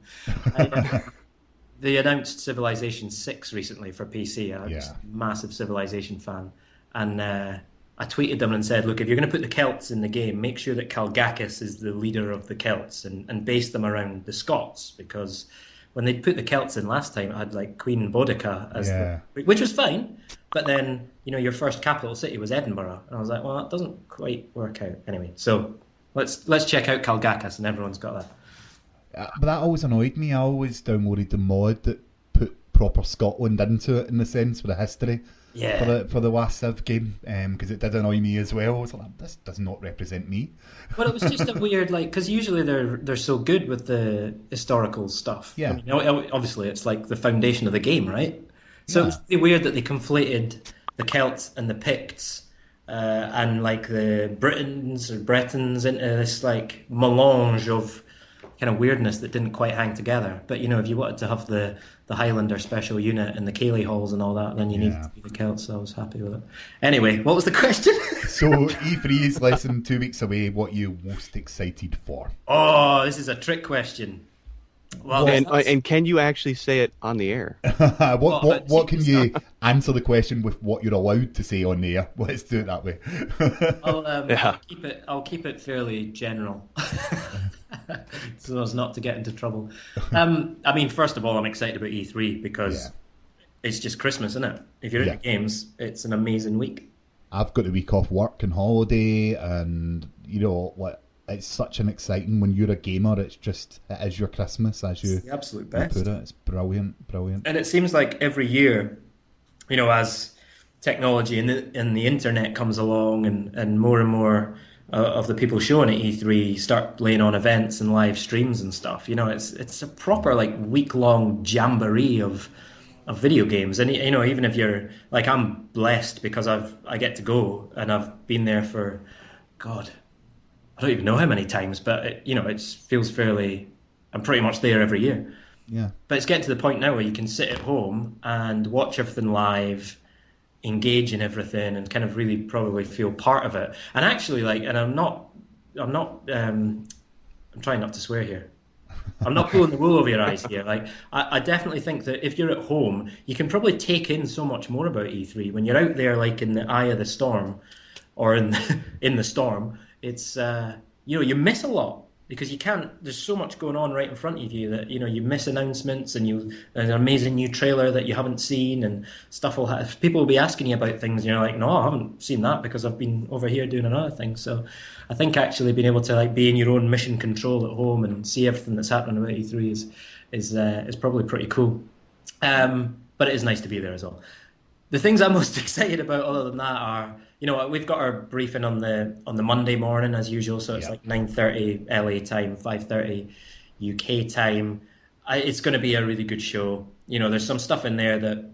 They announced Civilization 6 recently for PC. I'm just a massive Civilization fan. And I tweeted them and said, look, if you're going to put the Celts in the game, make sure that Calgacus is the leader of the Celts and base them around the Scots, because when they put the Celts in last time, it had like Queen Boudica as which was fine, but then your first capital city was Edinburgh, and I was like, well, that doesn't quite work out. Anyway, so let's check out Calgacus, and everyone's got that. But that always annoyed me. I always downloaded the mod that put proper Scotland into it, in the sense, with the history. Yeah. For the last Civ game, because it did annoy me as well. I was like, this does not represent me. Well, it was just a weird, because usually they're so good with the historical stuff. Yeah. I mean, obviously, it's like the foundation of the game, right? So it's really weird that they conflated the Celts and the Picts and like the Britons into this like melange of kind of weirdness that didn't quite hang together. But if you wanted to have the Highlander special unit and the Cayley halls and all that, then you needed to be the Celts, so I was happy with it. Anyway, what was the question? So E3 is less than 2 weeks away. What are you most excited for? Oh, this is a trick question. Well, and can you actually say it on the air? What can you answer the question with what you're allowed to say on the air? Let's do it that way. I'll keep it fairly general, so as not to get into trouble. I mean, first of all, I'm excited about E3 because it's just Christmas, isn't it? If you're into games, it's an amazing week. I've got a week off work and holiday, and it's such an exciting, when you're a gamer, it is your Christmas, as you the absolute best. put it. It's brilliant. And it seems like every year, as technology and the internet comes along, and more of the people showing at E3 start laying on events and live streams and stuff. It's a proper like week-long jamboree of video games. And even if you're like, I'm blessed because I get to go, and I've been there for God, I don't even know how many times, but it feels fairly. I'm pretty much there every year. Yeah. But it's getting to the point now where you can sit at home and watch everything live, engage in everything, and kind of really probably feel part of it. And actually, I'm trying not to swear here. I'm not pulling the wool over your eyes here. Like, I definitely think that if you're at home, you can probably take in so much more about E3 when you're out there, like in the eye of the storm, or in the storm. It's you miss a lot because you can't. There's so much going on right in front of you that you miss announcements, and an amazing new trailer that you haven't seen, and stuff people will be asking you about things, and you're like, no, I haven't seen that because I've been over here doing another thing. So I think actually being able to be in your own mission control at home and see everything that's happening about E3 is probably pretty cool. But it is nice to be there as well. The things I'm most excited about, other than that, are we've got our briefing on the Monday morning as usual, so it's like 9:30 LA time, 5:30 UK time. It's going to be a really good show. There's some stuff in there that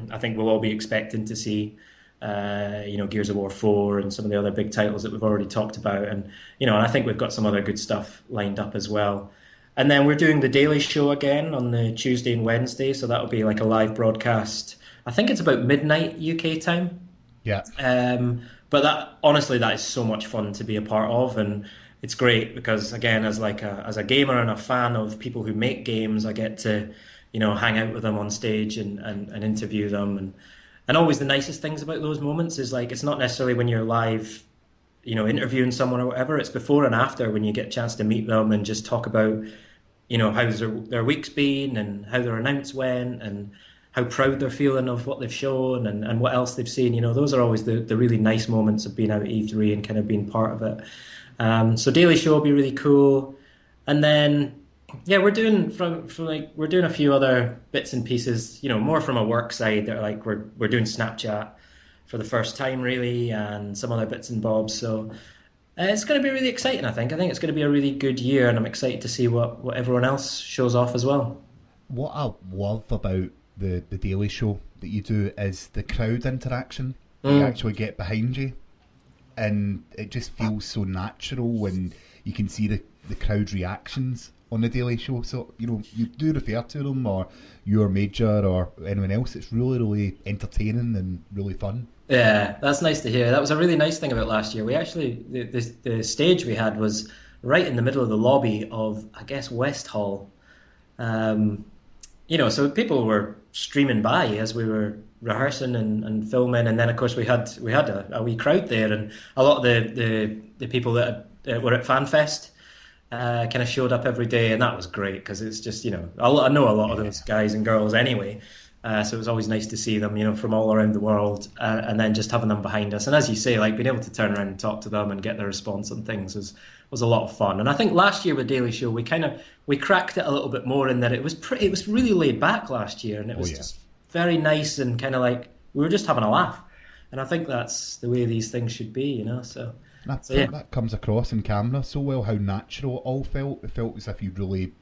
I think we'll all be expecting to see. Gears of War 4 and some of the other big titles that we've already talked about, and I think we've got some other good stuff lined up as well. And then we're doing the Daily Show again on the Tuesday and Wednesday, so that'll be like a live broadcast. I think it's about midnight UK time. Yeah. But that is so much fun to be a part of, and it's great because, again, as a gamer and a fan of people who make games, I get to hang out with them on stage and interview them, and always the nicest things about those moments is like, it's not necessarily when you're live interviewing someone or whatever. It's before and after when you get a chance to meet them and just talk about, how's their week's been and how their announce went and how proud they're feeling of what they've shown and what else they've seen. Those are always the really nice moments of being out at E3 and kind of being part of it. So Daily Show will be really cool. And then, yeah, we're doing we're doing a few other bits and pieces, more from a work side. That are like we're doing Snapchat for the first time, really, and some other bits and bobs. So it's going to be really exciting, I think. I think it's going to be a really good year, and I'm excited to see what everyone else shows off as well. What I love about the Daily Show that you do is the crowd interaction. You actually get behind you, and it just feels so natural when you can see the crowd reactions on the Daily Show. So, you do refer to them, or your Major or anyone else. It's really, really entertaining and really fun. Yeah, that's nice to hear. That was a really nice thing about last year. We actually, the stage we had was right in the middle of the lobby of, I guess, West Hall. So people were streaming by as we were rehearsing and filming, and then of course we had a wee crowd there, and a lot of the people that were at FanFest kind of showed up every day, and that was great because it's just I know a lot of those guys and girls anyway, so it was always nice to see them from all around the world, and then just having them behind us, and as you say, like being able to turn around and talk to them and get their response on things was a lot of fun. And I think last year with Daily Show we cracked it a little bit more in that it was really laid back last year, and it was just very nice and kind of like we were just having a laugh, and I think that's the way these things should be, so. That comes across in camera so well, how natural it all felt. It felt as if you'd really,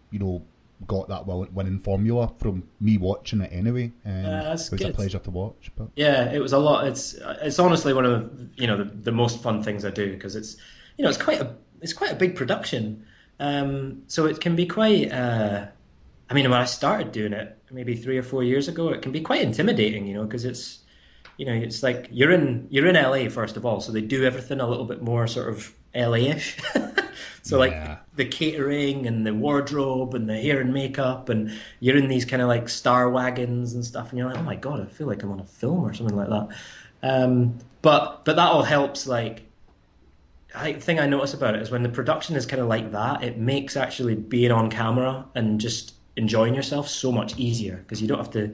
got that winning formula from me watching it anyway. It was a pleasure to watch. But yeah, it was a lot. It's honestly one of the most fun things I do, because it's it's quite a big production. So it can be quite. When I started doing it maybe 3 or 4 years ago, it can be quite intimidating, because it's. It's like you're in LA first of all, so they do everything a little bit more sort of LA-ish. So like the catering and the wardrobe and the hair and makeup, and you're in these kind of like star wagons and stuff, and you're like, oh my god, I feel like I'm on a film or something like that. But that all helps. Like, the thing I notice about it is when the production is kind of like that, it makes actually being on camera and just enjoying yourself so much easier, because you don't have to.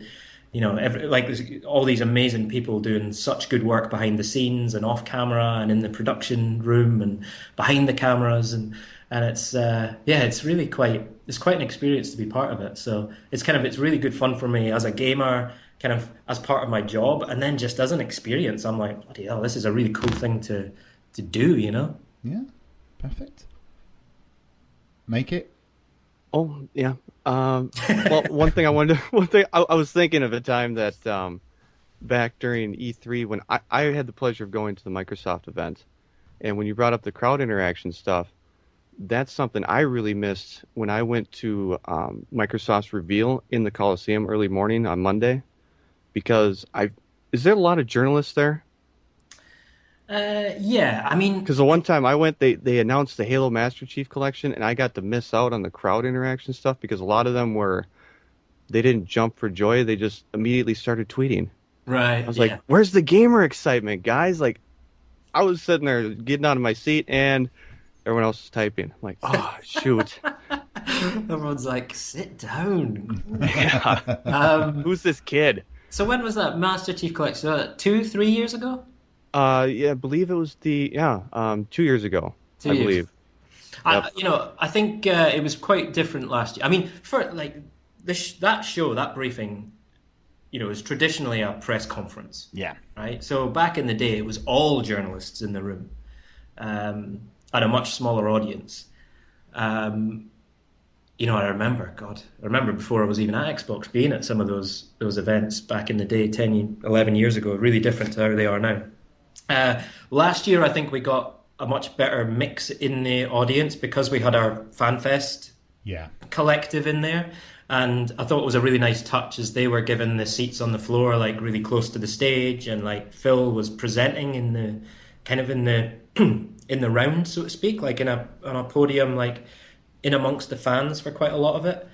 There's all these amazing people doing such good work behind the scenes and off camera and in the production room and behind the cameras, and it's it's really quite an experience to be part of it. So it's really good fun for me as a gamer, kind of as part of my job, and then just as an experience, I'm like, bloody hell, this is a really cool thing to do, Yeah, perfect. Mikey? Oh yeah. Well, one thing I was thinking of a time that back during E3 when I had the pleasure of going to the Microsoft event, and when you brought up the crowd interaction stuff, that's something I really missed when I went to Microsoft's reveal in the Coliseum early morning on Monday, because is there a lot of journalists there? Yeah, because the one time I went, they announced the Halo Master Chief Collection, and I got to miss out on the crowd interaction stuff because a lot of them they didn't jump for joy, they just immediately started tweeting. Right. I was like, where's the gamer excitement, guys? Like, I was sitting there getting out of my seat, and everyone else was typing. I'm like, oh, shoot. Everyone's like, sit down. Yeah. Who's this kid? So when was that Master Chief Collection? 2-3 years ago? I believe it was 2 years ago. 2 years. I believe. Yep. I think it was quite different last year. For like that show, that briefing, is traditionally a press conference. Yeah. Right. So back in the day, it was all journalists in the room, at a much smaller audience. I remember before I was even at Xbox being at some of those events back in the day, 10, 11 years ago, really different to how they are now. Last year, I think we got a much better mix in the audience because we had our FanFest collective in there. And I thought it was a really nice touch as they were given the seats on the floor, like really close to the stage. And like Phil was presenting in the round, so to speak, like on a podium, like in amongst the fans for quite a lot of it.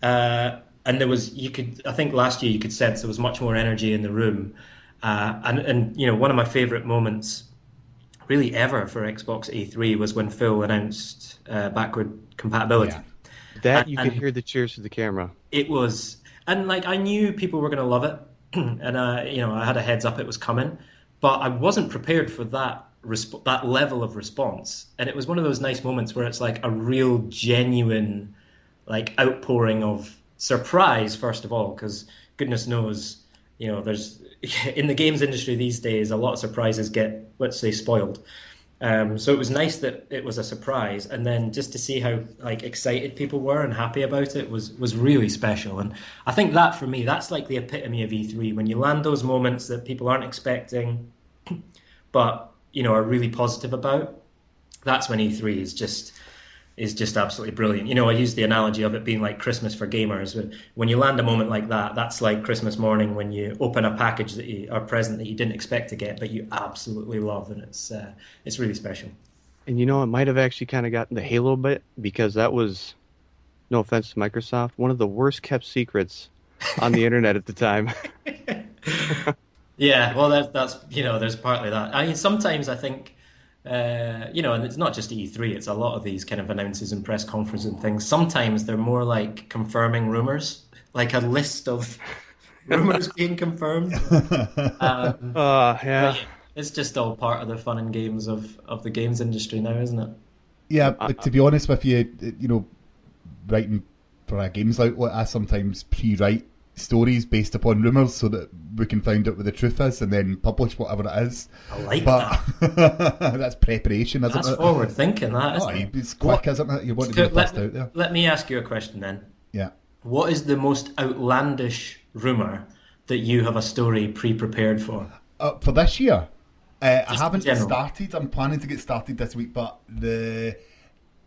And there was, I think last year you could sense there was much more energy in the room. And one of my favourite moments really ever for Xbox E3 was when Phil announced backward compatibility. Yeah. That you could And hear the cheers to the camera. it was, and like I knew people were going to love it, and I had a heads up it was coming, but I wasn't prepared for that that level of response. And it was one of those nice moments where it's like a real genuine like outpouring of surprise, first of all, because goodness knows, there's in the games industry these days a lot of surprises get, let's say, spoiled. So it was nice that it was a surprise, and then just to see how like excited people were and happy about it was really special. And I think that for me, that's like the epitome of E3, when you land those moments that people aren't expecting, but are really positive about. That's when E3 is just absolutely brilliant. I use the analogy of it being like Christmas for gamers. When you land a moment like that, that's like Christmas morning when you open a package or present that you didn't expect to get, but you absolutely love, and it's really special. And it might have actually kind of gotten the Halo bit, because that was, no offense to Microsoft, one of the worst kept secrets on the internet at the time. Yeah, well, that's there's partly that. I mean, sometimes I think, and it's not just E3, it's a lot of these kind of announces and press conferences and things. Sometimes they're more like confirming rumors, like a list of rumors being confirmed. Yeah. But it's just all part of the fun and games of the games industry now, isn't it? Yeah, but to be honest with you, writing for a games outlet, I sometimes pre-write stories based upon rumours so that we can find out what the truth is and then publish whatever it is. I like that. That's preparation, isn't it? That's forward thinking, that, isn't it? It's quick, isn't it? You want to be the first out there. Let me ask you a question then. Yeah. What is the most outlandish rumour that you have a story pre-prepared for? For this year, I Just haven't in general. started. I'm planning to get started this week, but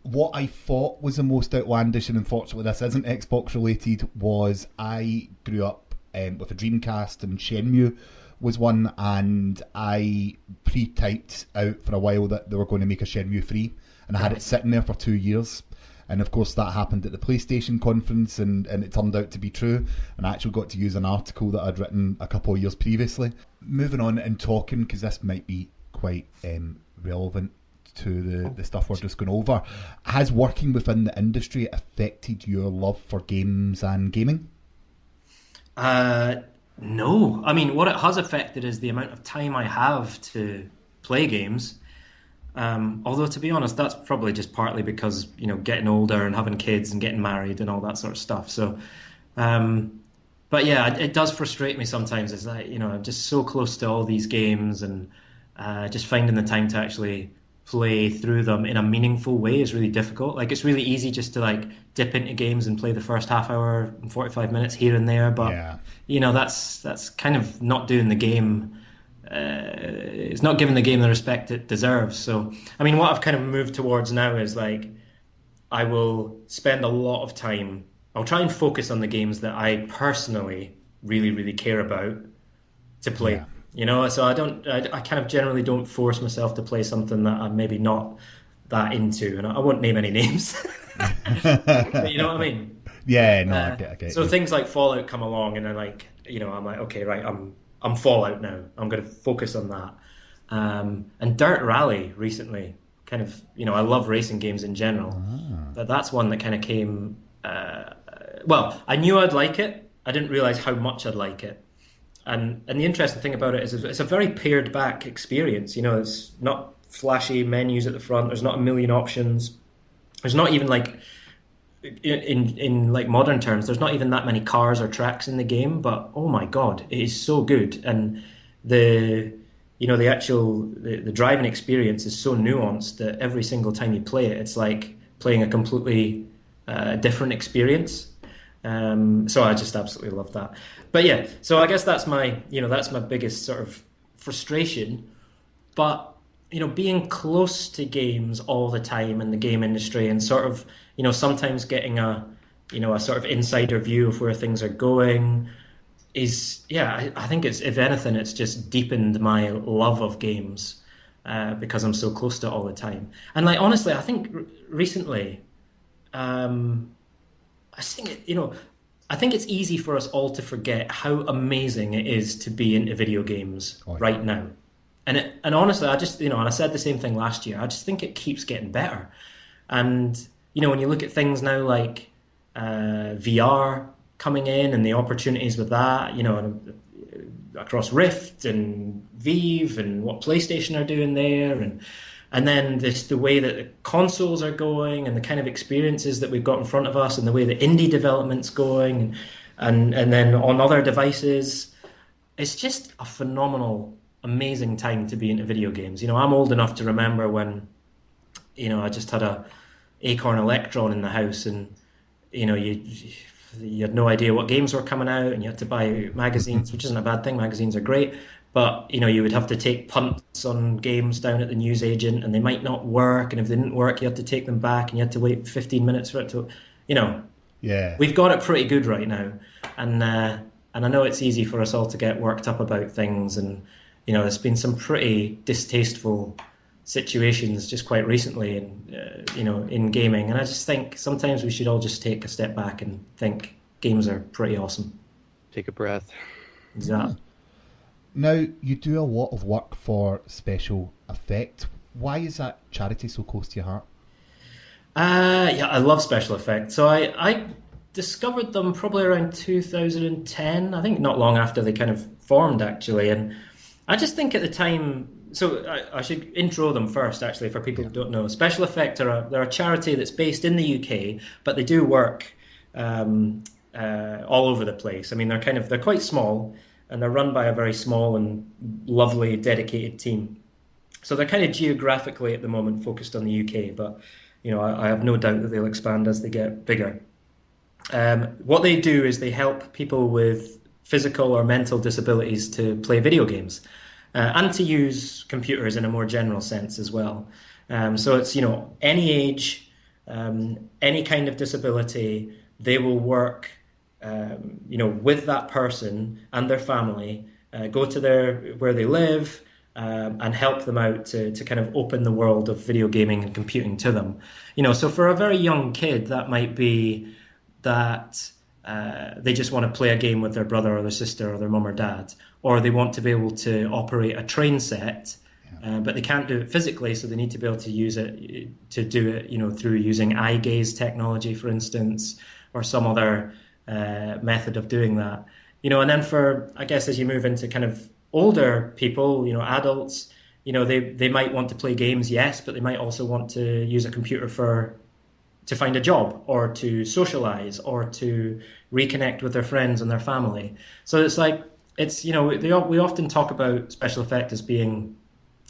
what I thought was the most outlandish, and unfortunately this isn't Xbox related, was I grew up with a Dreamcast, and Shenmue was one, and I pre-typed out for a while that they were going to make a Shenmue 3, and I had it sitting there for 2 years. And of course that happened at the PlayStation conference, and it turned out to be true, and I actually got to use an article that I'd written a couple of years previously. Moving on and talking, because this might be quite relevant to the stuff we're just going over. Has working within the industry affected your love for games and gaming? No. I mean, what it has affected is the amount of time I have to play games. Although, to be honest, that's probably just partly because, getting older and having kids and getting married and all that sort of stuff. So, but yeah, it does frustrate me sometimes. It's like, I'm just so close to all these games, and just finding the time to actually play through them in a meaningful way is really difficult. Like, it's really easy just to like dip into games and play the first half hour and 45 minutes here and there, but that's kind of not doing the game. It's not giving the game the respect it deserves. So, I mean, what I've kind of moved towards now is like, I will spend a lot of time. I'll try and focus on the games that I personally really, really care about to play. Yeah. So I kind of generally don't force myself to play something that I'm maybe not that into, and I won't name any names. But you know what I mean? Yeah, no, I get so you. things like Fallout come along, and I'm like, okay, right, I'm Fallout now. I'm going to focus on that. And Dirt Rally recently, kind of, I love racing games in general, but that's one that kind of came. Well, I knew I'd like it. I didn't realize how much I'd like it. And the interesting thing about it is it's a very pared back experience. It's not flashy menus at the front. There's not a million options. There's not even like in like modern terms, there's not even that many cars or tracks in the game. But oh my god, it is so good. And the driving experience is so nuanced that every single time you play it, it's like playing a completely different experience. So I just absolutely love that. But yeah, so I guess that's my biggest sort of frustration. But, being close to games all the time in the game industry, and sort of, sometimes getting a sort of insider view of where things are going is, I think it's, if anything, it's just deepened my love of games, because I'm so close to it all the time. And like, honestly, I think recently, I think it's easy for us all to forget how amazing it is to be into video games right now. And honestly, I just, and I said the same thing last year. I just think it keeps getting better. And when you look at things now like VR coming in and the opportunities with that, across Rift and Vive and what PlayStation are doing there, and then the way that the consoles are going and the kind of experiences that we've got in front of us and the way that indie development's going and then on other devices, it's just a phenomenal, amazing time to be into video games. I'm old enough to remember when, I just had a Acorn Electron in the house, and you had no idea what games were coming out, and you had to buy magazines, which isn't a bad thing. Magazines are great, but you would have to take punts on games down at the newsagent, and they might not work, and if they didn't work, you had to take them back, and you had to wait 15 minutes for it to, Yeah. We've got it pretty good right now, and I know it's easy for us all to get worked up about things, and there's been some pretty distasteful situations just quite recently in gaming, and I just think sometimes we should all just take a step back and think games are pretty awesome. Take a breath. Exactly. Now, you do a lot of work for Special Effect. Why is that charity so close to your heart? Yeah, I love Special Effects. So I discovered them probably around 2010, I think not long after they kind of formed, actually, and I just think at the time. So I should intro them first, actually, for people who don't know. Special Effect they're a charity that's based in the UK, but they do work all over the place. I mean, they're quite small, and they're run by a very small and lovely, dedicated team. So they're kind of geographically at the moment focused on the UK, but I have no doubt that they'll expand as they get bigger. What they do is they help people with physical or mental disabilities to play video games. And to use computers in a more general sense as well. So it's, any age, any kind of disability, they will work, with that person and their family, go to where they live, and help them out to kind of open the world of video gaming and computing to them. So for a very young kid, that might be that they just want to play a game with their brother or their sister or their mum or dad, or they want to be able to operate a train set, but they can't do it physically, so they need to be able to use it to do it, through using eye gaze technology, for instance, or some other method of doing that. And then for, I guess, as you move into kind of older people, adults, they might want to play games, yes, but they might also want to use a computer to find a job or to socialize or to reconnect with their friends and their family. So we often talk about Special Effect as being,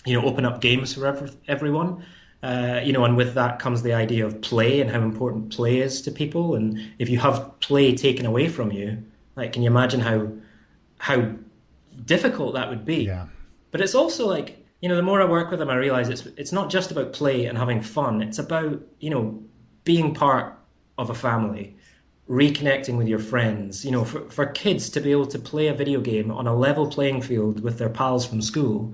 open up games for everyone. And with that comes the idea of play and how important play is to people. And if you have play taken away from you, can you imagine how difficult that would be? Yeah. But it's also the more I work with them, I realize it's not just about play and having fun. It's about, being part of a family, reconnecting with your friends. For kids to be able to play a video game on a level playing field with their pals from school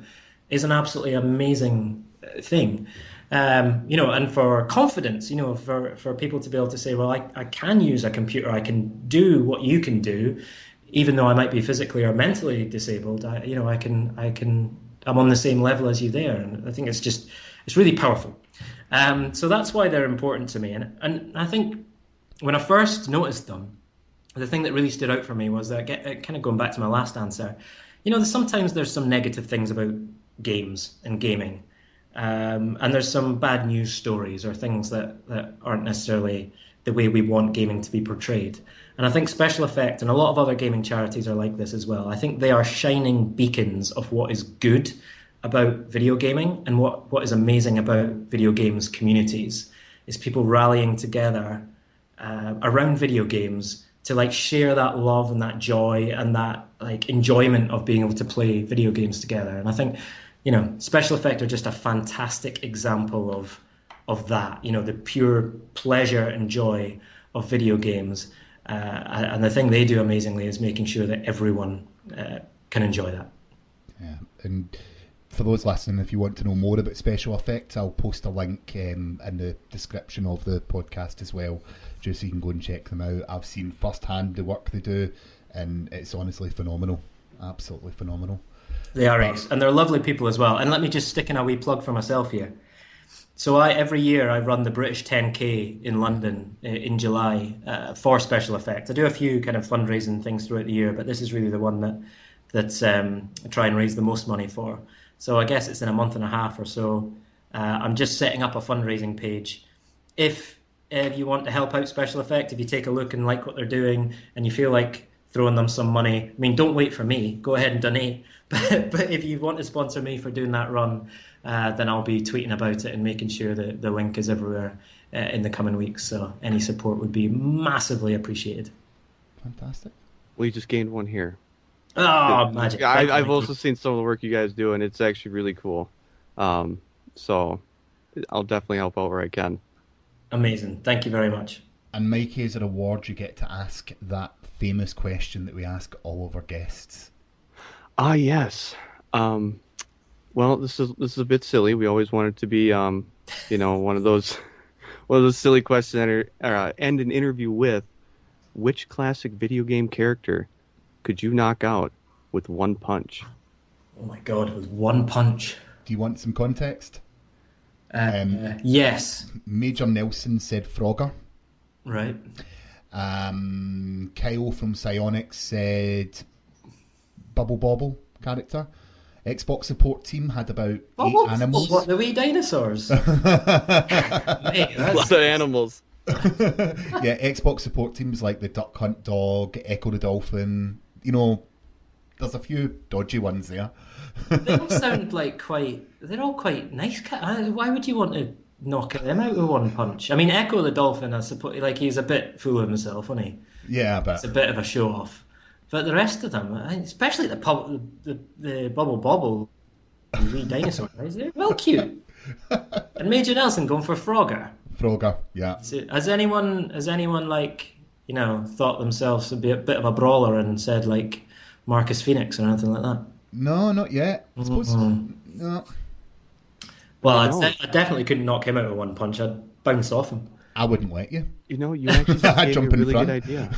is an absolutely amazing thing. And for confidence, for people to be able to say, well, I can use a computer, I can do what you can do, even though I might be physically or mentally disabled. I'm on the same level as you there, and I think it's really powerful. So that's why they're important to me. And I think when I first noticed them, the thing that really stood out for me was that, kind of going back to my last answer, sometimes there's some negative things about games and gaming. And there's some bad news stories or things that aren't necessarily the way we want gaming to be portrayed. And I think Special Effect and a lot of other gaming charities are like this as well. I think they are shining beacons of what is good about video gaming, and what is amazing about video games communities is people rallying together around video games to share that love and that joy and that enjoyment of being able to play video games together. And I think Special Effect are just a fantastic example of that, the pure pleasure and joy of video games. And the thing they do amazingly is making sure that everyone can enjoy that. Yeah, and for those listening, if you want to know more about Special Effects, I'll post a link in the description of the podcast as well, just so you can go and check them out. I've seen firsthand the work they do, and it's honestly phenomenal, absolutely phenomenal. They are ace, and they're lovely people as well. And let me just stick in a wee plug for myself here. So every year I run the British 10K in London in July for Special Effects. I do a few kind of fundraising things throughout the year, but this is really the one that I try and raise the most money for. So I guess it's in a month and a half or so. I'm just setting up a fundraising page. If you want to help out Special Effect, if you take a look and like what they're doing and you feel like throwing them some money, I mean, don't wait for me. Go ahead and donate. But if you want to sponsor me for doing that run, then I'll be tweeting about it and making sure that the link is everywhere in the coming weeks. So any support would be massively appreciated. Fantastic. We just gained one here. Oh, magic. Yeah, I've also seen some of the work you guys do, and it's actually really cool. So I'll definitely help out where I can. Amazing. Thank you very much. And Mikey, as a reward, you get to ask that famous question that we ask all of our guests. Ah, yes. Well, this is a bit silly. We always want it to be, one of those silly questions that end an interview with. Which classic video game character could you knock out with one punch? Oh my God, with one punch. Do you want some context? Yes. Major Nelson said Frogger. Right. Kyle from Psionics said Bubble Bobble character. Xbox support team had about 8 animals. What, the wee dinosaurs? Mate, A lot of animals. Yeah, Xbox support teams like the Duck Hunt dog, Echo the dolphin. There's a few dodgy ones there. They all sound like they're all quite nice. Why would you want to knock them out with one punch? I mean, Echo the dolphin, I suppose, he's a bit full of himself, isn't he? Yeah, but it's a bit of a show off. But the rest of them, especially the Bubble Bobble wee dinosaur guys, they're well cute. And Major Nelson going for Frogger. Frogger, yeah. So, has anyone thought themselves to be a bit of a brawler and said like Marcus Phoenix or anything like that? No, not yet. I suppose no. Well, I definitely couldn't knock him out with one punch. I'd bounce off him. I wouldn't let you. You actually just gave me a really good idea.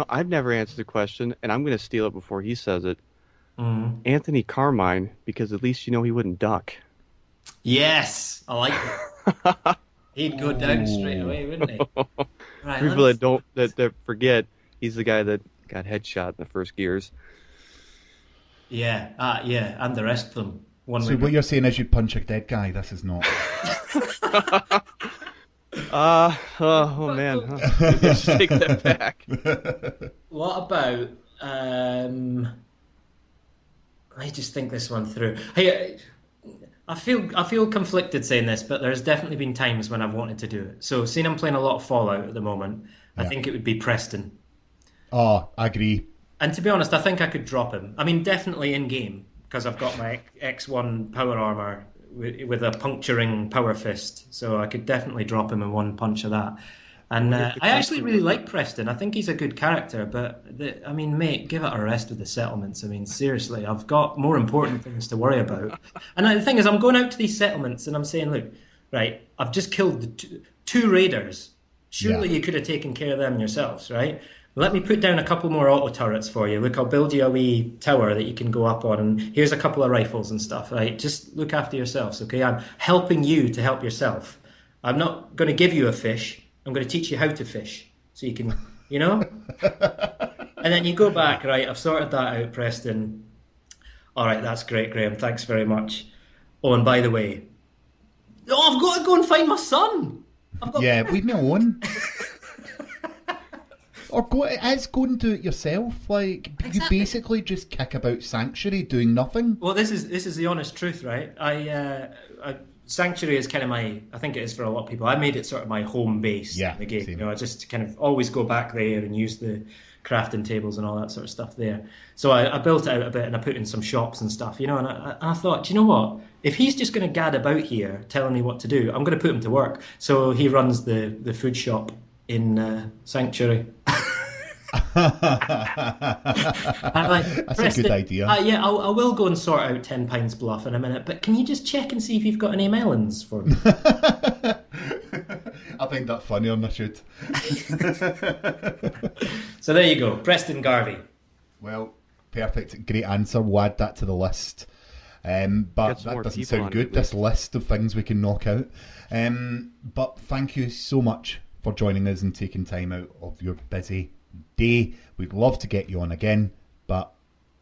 I've never answered the question, and I'm going to steal it before he says it. Mm. Anthony Carmine, because at least he wouldn't duck. Yes, I like it. He'd go down straight away, wouldn't he? Right, People that forget, he's the guy that got headshot in the first Gears. Yeah, and the rest of them. So what you're saying is you'd punch a dead guy. This is not. Oh man, let's take that back. What about? Let me just think this one through. Hey, I feel conflicted saying this, but there's definitely been times when I've wanted to do it. So, seeing I'm playing a lot of Fallout at the moment, I think it would be Preston. Oh, I agree. And to be honest, I think I could drop him. I mean, definitely in game because I've got my X1 power armor with a puncturing power fist, so I could definitely drop him in one punch of that. And I actually really like Preston. I think he's a good character, but mate, give it a rest with the settlements. I mean, seriously, I've got more important things to worry about. And the thing is, I'm going out to these settlements and I'm saying, look, right, I've just killed the two raiders. Surely you could have taken care of them yourselves, right? Let me put down a couple more auto turrets for you. Look, I'll build you a wee tower that you can go up on, and here's a couple of rifles and stuff, right? Just look after yourselves, okay? I'm helping you to help yourself. I'm not going to give you a fish. I'm going to teach you how to fish, so you can, And then you go back, right? I've sorted that out, Preston. All right, that's great, Graeme. Thanks very much. Oh, and by the way, I've got to go and find my son. Leave me alone. Or go and do it yourself. Like exactly. You basically just kick about Sanctuary doing nothing. Well, this is the honest truth, right? Sanctuary is kind of I think it is for a lot of people. I made it sort of my home base in the game. Same. I just kind of always go back there and use the crafting tables and all that sort of stuff there. So I built it out a bit and I put in some shops and stuff, and I thought, do you know what? If he's just going to gad about here telling me what to do, I'm going to put him to work. So he runs the food shop in Sanctuary. That's a good idea. I will go and sort out 10 Pines Bluff in a minute, but can you just check and see if you've got any melons for me? I find that funnier than I should. So there you go, Preston Garvey. Well, Perfect. Great answer. We'll add that to the list. But Get some that more doesn't people sound on good, it, this list of things we can knock out. But thank you so much for joining us and taking time out of your busy day. We'd love to get you on again, but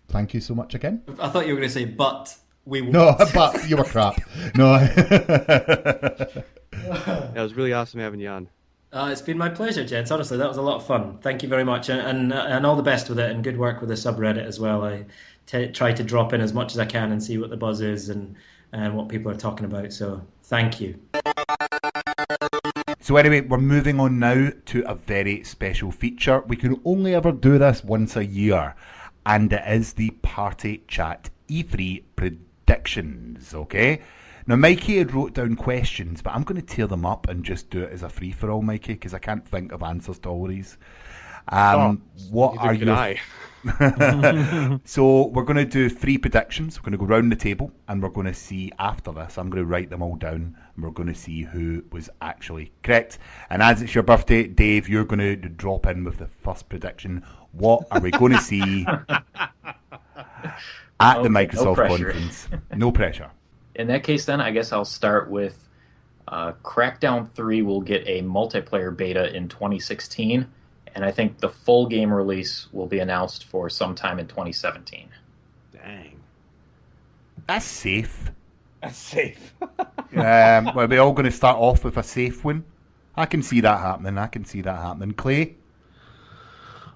thank you so much again. I thought you were going to say, but we won't. No, but you were crap. No. It was really awesome having you on. It's been my pleasure, gents. Honestly, that was a lot of fun. Thank you very much, and all the best with it, and good work with the subreddit as well. I try to drop in as much as I can and see what the buzz is and what people are talking about. So thank you. So anyway, we're moving on now to a very special feature. We can only ever do this once a year, and it is the Party Chat E3 predictions, okay? Now, Mikey had wrote down questions, but I'm going to tear them up and just do it as a free-for-all, Mikey, because I can't think of answers to all these. What are your... So we're going to do 3 predictions. We're going to go round the table, and we're going to see after this. I'm going to write them all down, and we're going to see who was actually correct. And as it's your birthday, Dave, you're going to drop in with the first prediction. What are we going to see at the Microsoft conference? No pressure. In that case, then, I guess I'll start with Crackdown 3 will get a multiplayer beta in 2016. And I think the full game release will be announced for sometime in 2017. Dang. That's safe. That's safe. Are we all going to start off with a safe one? I can see that happening. Clay?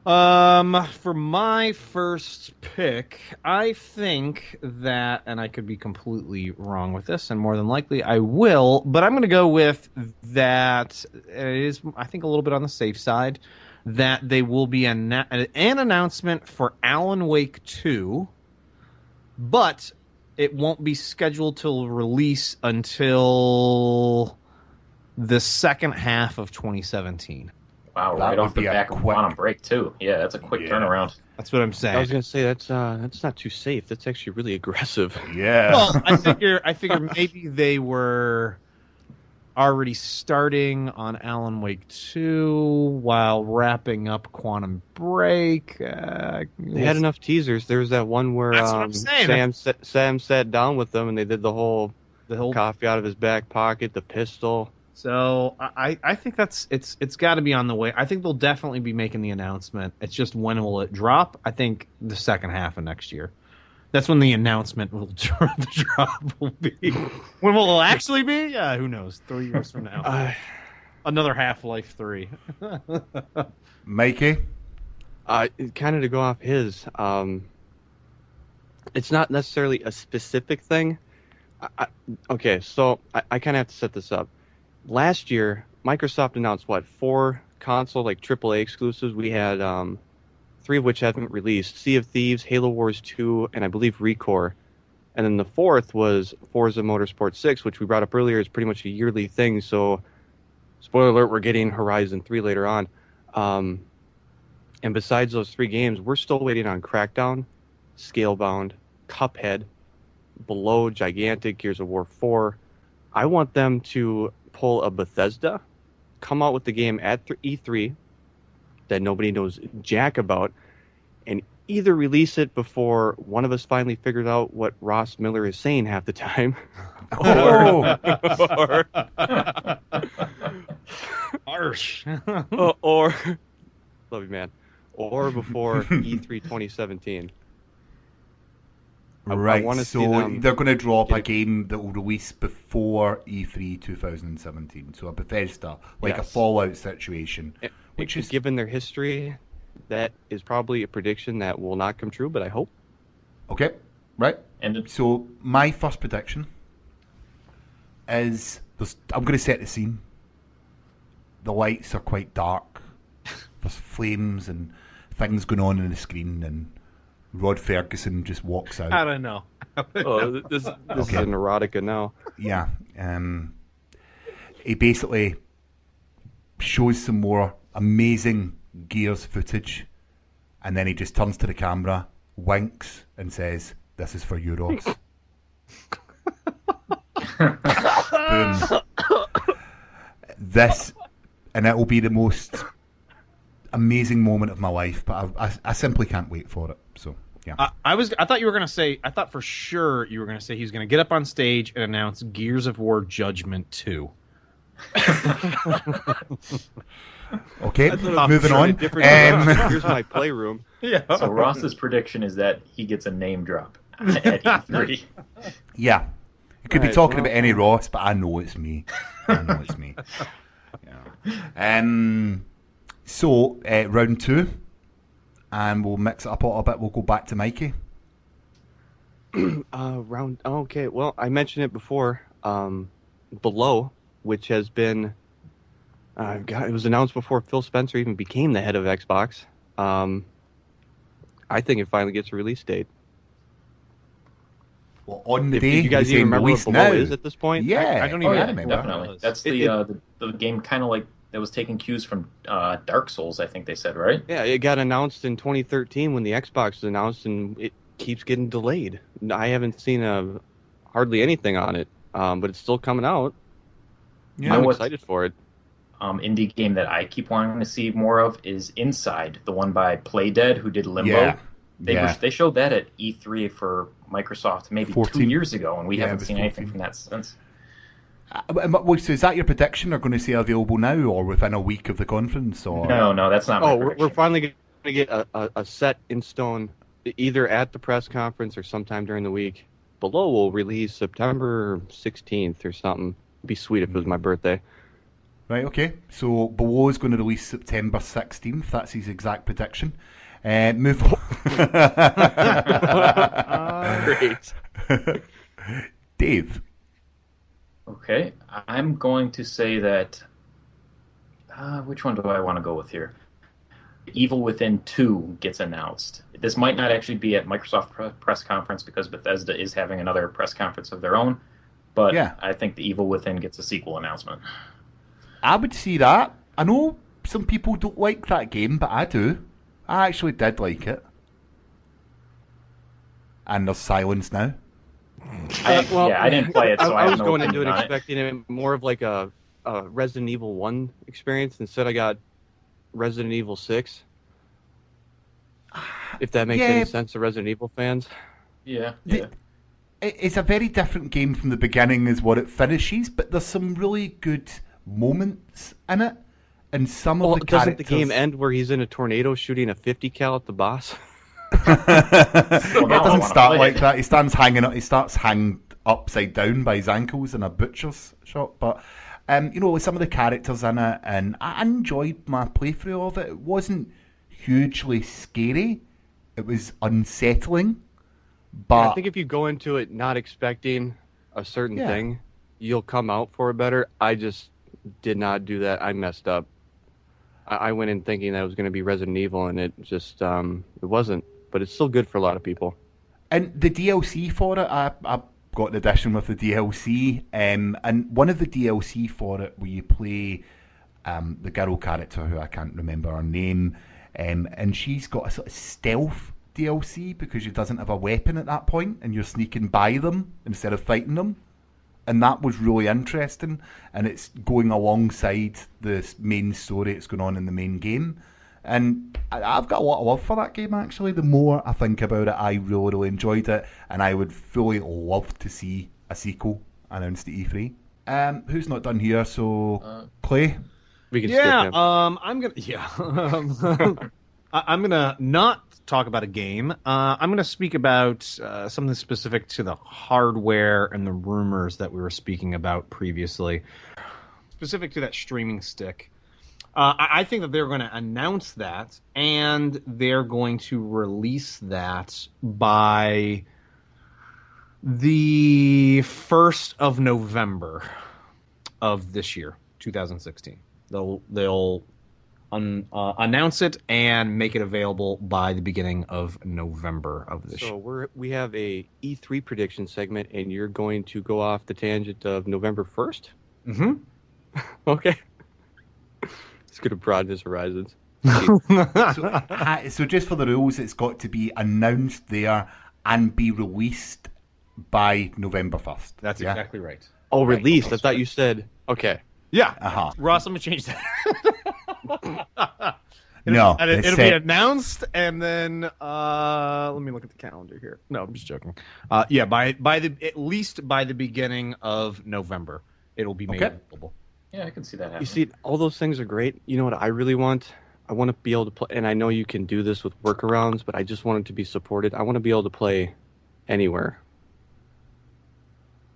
For my first pick, I think that, and I could be completely wrong with this, and more than likely I will, but I'm going to go with that. It is, I think, a little bit on the safe side, that they will be an announcement for Alan Wake 2, but it won't be scheduled to release until the second half of 2017. Wow, right off the back of Quantum Break, too. Yeah, that's a quick turnaround. That's what I'm saying. I was going to say, that's not too safe. That's actually really aggressive. Yeah. Well, I figure maybe they were already starting on Alan Wake 2 while wrapping up Quantum Break. They had enough teasers. There was that one where That's what I'm saying. Sam sat down with them and they did the whole coffee out of his back pocket, the pistol. So I think it's got to be on the way. I think they'll definitely be making the announcement. It's just when will it drop? I think the second half of next year. That's when the announcement will the drop will be. When will it actually be? Yeah, who knows? 3 years from now. Another Half-Life 3. Mikey? Kind of to go off his. It's not necessarily a specific thing. Okay, so I kind of have to set this up. Last year, Microsoft announced, 4 console, AAA exclusives. We had 3 of which haven't released. Sea of Thieves, Halo Wars 2, and I believe ReCore. And then the 4th was Forza Motorsport 6, which we brought up earlier is pretty much a yearly thing. So, spoiler alert, we're getting Horizon 3 later on. And besides those 3 games, we're still waiting on Crackdown, Scalebound, Cuphead, Below, Gigantic, Gears of War 4. I want them to pull a Bethesda, come out with the game at E3 that nobody knows jack about, and either release it before one of us finally figures out what Ross Miller is saying half the time, or love you, man, or before E3 2017. Right, so they're going to drop a game that will release before E3 2017. So a Bethesda, a Fallout situation. Which is, given their history, that is probably a prediction that will not come true, but I hope. Okay, right. So my first prediction is, I'm going to set the scene. The lights are quite dark. There's flames and things going on the screen, and Rod Ferguson just walks out. I don't know. This is an erotica now. Yeah. He basically shows some more amazing Gears footage, and then he just turns to the camera, winks, and says, "This is for you, Ross." Boom. And it will be the most amazing moment of my life, but I simply can't wait for it. So, Yeah. I thought you were gonna say. I thought for sure you were gonna say he's gonna get up on stage and announce Gears of War Judgment 2. Okay, moving on. Here's my playroom. Yeah. So Ross's prediction is that he gets a name drop at E3. Yeah. You could be Right, talking well, about any Ross, but I know it's me. Yeah. So, round 2, and we'll mix it up a little bit. We'll go back to Mikey. Okay, well, I mentioned it before. Below, which has been, it was announced before Phil Spencer even became the head of Xbox. I think it finally gets a release date. Well, on the If day, you guys you're even saying remember release what Below now. is at this point? Yeah, I don't Oh even yeah, remember. definitely. That's It- the game kind of like that was taking cues from Dark Souls, I think they said, right? Yeah, it got announced in 2013 when the Xbox was announced, and it keeps getting delayed. I haven't seen hardly anything on it, but it's still coming out. Yeah. I'm what- excited for it. Indie game that I keep wanting to see more of is Inside, the one by Playdead, who did Limbo. Yeah. They showed that at E3 for Microsoft maybe 14. 2 years ago, and we Yeah, it haven't was seen anything 14. from that since. So is that your prediction? Are going to say available now or within a week of the conference? Or No, that's not my Oh, we're prediction. finally going to get a set in stone, either at the press conference or sometime during the week. Below will release September 16th or something. It'd be sweet if it was my birthday. Right, okay. So Below is going to release September 16th. That's his exact prediction. Move on. Great. Dave. Okay, I'm going to say that. Which one do I want to go with here? Evil Within 2 gets announced. This might not actually be at Microsoft press conference because Bethesda is having another press conference of their own, but Yeah. I think the Evil Within gets a sequel announcement. I would see that. I know some people don't like that game, but I do. I actually did like it. And there's silence now. I didn't play it, so I, I have was no going into it opinion on expecting it more of like a Resident Evil 1 experience. Instead, I got Resident Evil 6. If that makes Yeah. any sense to Resident Evil fans. Yeah. It's a very different game from the beginning as what it finishes, but there's some really good moments in it. And some of the doesn't characters... the game end where he's in a tornado shooting a 50 cal at the boss? It doesn't wanna start play like it. that. He starts hanging upside down by his ankles in a butcher's shop. But with some of the characters in it, and I enjoyed my playthrough of it. It wasn't hugely scary. It was unsettling. But I think if you go into it not expecting a certain Yeah. thing, you'll come out for it better. I just did not do that. I messed up. I went in thinking that it was going to be Resident Evil, and it just it wasn't. But it's still good for a lot of people. And the DLC for it, I got an edition with the DLC, and one of the DLC for it where you play the girl character who I can't remember her name, and she's got a sort of stealth DLC because she doesn't have a weapon at that point, and you're sneaking by them instead of fighting them. And that was really interesting, and it's going alongside the main story that's going on in the main game. And I've got a lot of love for that game, actually. The more I think about it, I really, really enjoyed it, and I would fully love to see a sequel announced at E3. Who's not done here? So, Clay? We can skip him. I'm gonna not talk about a game. I'm gonna speak about something specific to the hardware and the rumors that we were speaking about previously, specific to that streaming stick. I think that they're going to announce that, and they're going to release that by the 1st of November of this year, 2016. They'll announce it and make it available by the beginning of November of this year. So we have a E3 prediction segment, and you're going to go off the tangent of November 1st? Mm-hmm. Okay. It's going to broaden his horizons. So just for the rules, it's got to be announced there and be released by November 1st. That's yeah? exactly right. Oh, released. I thought you said, okay. Yeah. Uh-huh. Ross, I'm going to change that. No, It'll it's be set. announced, and then let me look at the calendar here. No, I'm just joking. Yeah, at least by the beginning of November, it'll be made available. Yeah, I can see that happening. You see, all those things are great. You know what I really want? I want to be able to play, and I know you can do this with workarounds, but I just want it to be supported. I want to be able to play anywhere.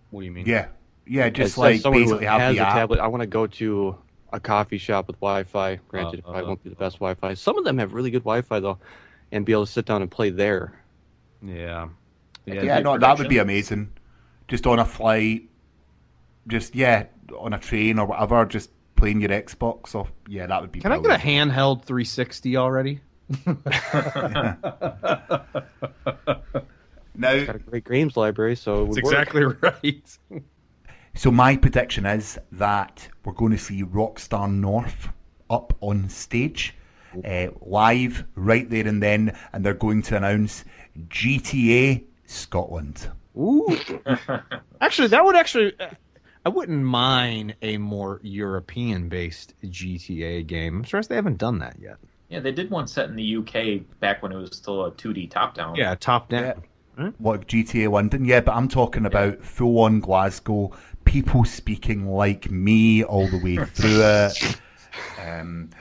What do you mean? Yeah, just As like someone who basically have has the a app. tablet, I want to go to a coffee shop with Wi-Fi. Granted, it probably won't be the best Wi-Fi. Some of them have really good Wi-Fi though, and be able to sit down and play there. Yeah. Yeah, no, that would be amazing. Just on a flight, just on a train or whatever, just playing your Xbox. So yeah, that would be. Can I get a handheld 360 already? Now, It's got a great games library, so it would That's work. exactly right. so my prediction is that we're going to see Rockstar North up on stage, live right there and then, and they're going to announce GTA Scotland. Ooh. Actually, I wouldn't mind a more European-based GTA game. I'm surprised they haven't done that yet. Yeah, they did one set in the UK back when it was still a 2D top-down. Yeah, top-down. Yeah. What, GTA London? Yeah, but I'm talking about full-on Glasgow, people speaking like me all the way through it.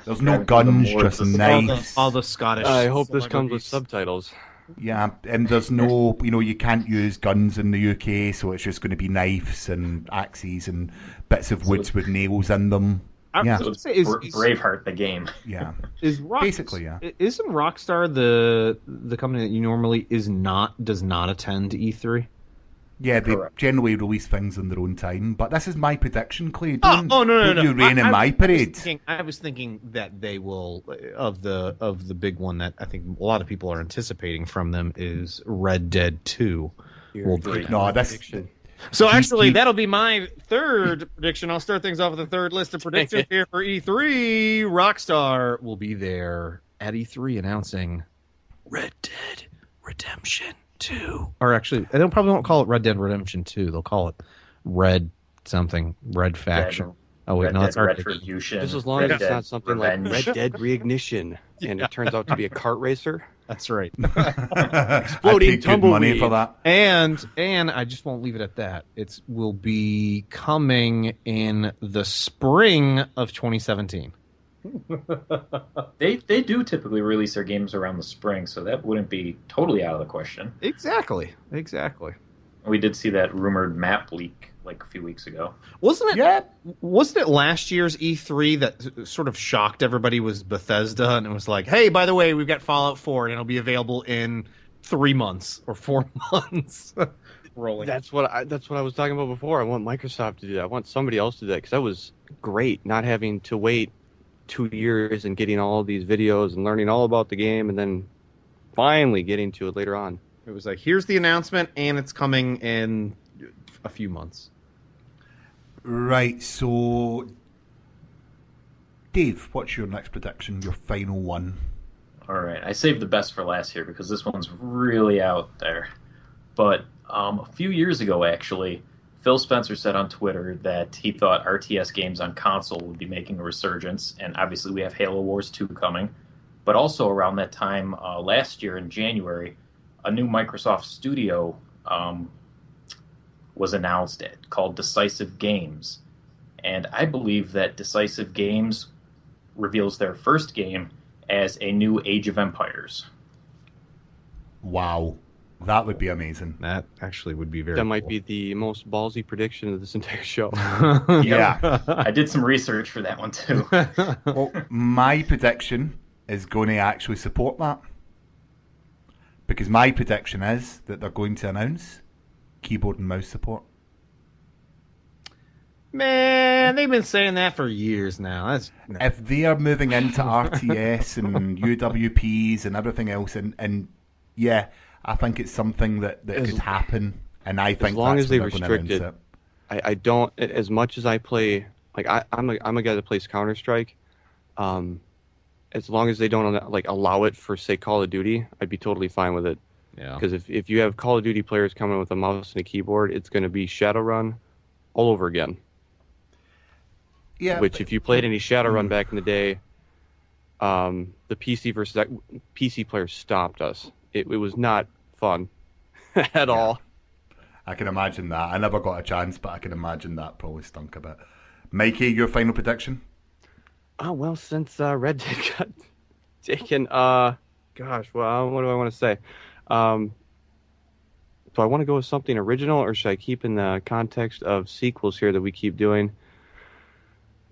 There's no guns, just knives. All the Scottish. I hope this comes with subtitles. Yeah, and there's no, you can't use guns in the UK, so it's just going to be knives and axes and bits of wood with nails in them. Yeah, So it's Braveheart the game. yeah. Basically, yeah. Isn't Rockstar the company that you normally does not attend E3? Yeah, they generally release things in their own time, but this is my prediction, Clay. No. Don't you rain in my parade. I was thinking that they will of the big one that I think a lot of people are anticipating from them is Red Dead 2. So actually, that'll be my third prediction. I'll start things off with the third list of predictions here for E3. Rockstar will be there at E3 announcing Red Dead Redemption 2. Or actually, they probably won't call it Red Dead Redemption 2. They'll call it Red something, Red Faction. Oh wait, no, that's Retribution. Just as long as it's not something Revenge. like Red Dead Reignition, and it turns out to be a kart racer. That's right. Exploding tumbleweed. Money for that. And I just won't leave it at that. It will be coming in the spring of 2017. They do typically release their games around the spring, so that wouldn't be totally out of the question. Exactly. We did see that rumored map leak like a few weeks ago. Wasn't it last year's E3 that sort of shocked everybody was Bethesda, and it was like, hey, by the way, we've got Fallout 4 and it'll be available in 3 months or 4 months. Rolling. That's what I was talking about before. I want Microsoft to do that. I want somebody else to do that, because that was great, not having to wait 2 years and getting all these videos and learning all about the game and then finally getting to it later on. It was like, here's the announcement, and it's coming in a few months. Right, so Dave, what's your next prediction, your final one? All right, I saved the best for last here because this one's really out there. But a few years ago, actually, Phil Spencer said on Twitter that he thought RTS games on console would be making a resurgence, and obviously we have Halo Wars 2 coming. But also around that time last year in January, a new Microsoft studio was announced called Decisive Games. And I believe that Decisive Games reveals their first game as a new Age of Empires. Wow. That would be amazing. That actually would be very That might be the most ballsy prediction of this entire show. Yeah. I did some research for that one, too. Well, my prediction is going to actually support that. Because my prediction is that they're going to announce keyboard and mouse support. Man, they've been saying that for years now. If they are moving into RTS and UWPs and everything else, and yeah, I think it's something that could happen. And I think as long that's as they when they're restrict going to it, I don't. As much as I play, like I'm a guy that plays Counter-Strike. As long as they don't like allow it for, say, Call of Duty, I'd be totally fine with it. Yeah. Because if you have Call of Duty players coming with a mouse and a keyboard, it's going to be Shadowrun all over again. Yeah. Which, if you played any Shadowrun back in the day, the PC versus PC players stomped us. It was not fun at all. I can imagine that. I never got a chance, but I can imagine that probably stunk a bit. Mikey, your final prediction? Oh, well, since Red Dead got taken, what do I want to say? Do I want to go with something original, or should I keep in the context of sequels here that we keep doing?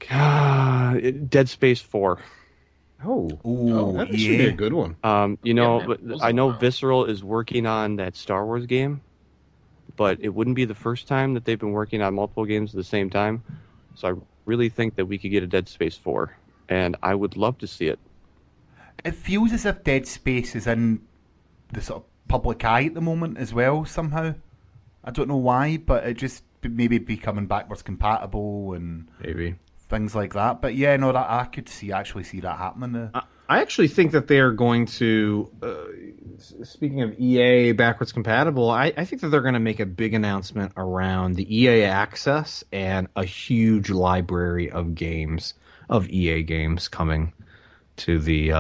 Dead Space 4. That should be a good one. I know Visceral is working on that Star Wars game, but it wouldn't be the first time that they've been working on multiple games at the same time. So I really think that we could get a Dead Space 4, and I would love to see it. It feels as if Dead Space is in the sort of public eye at the moment as well, somehow. I don't know why, but it just maybe be coming backwards compatible and maybe things like that. But yeah, no, that I could actually see that happening. I actually think that they are going to, speaking of EA backwards compatible, I think that they're going to make a big announcement around the EA Access and a huge library of games, of EA games coming to the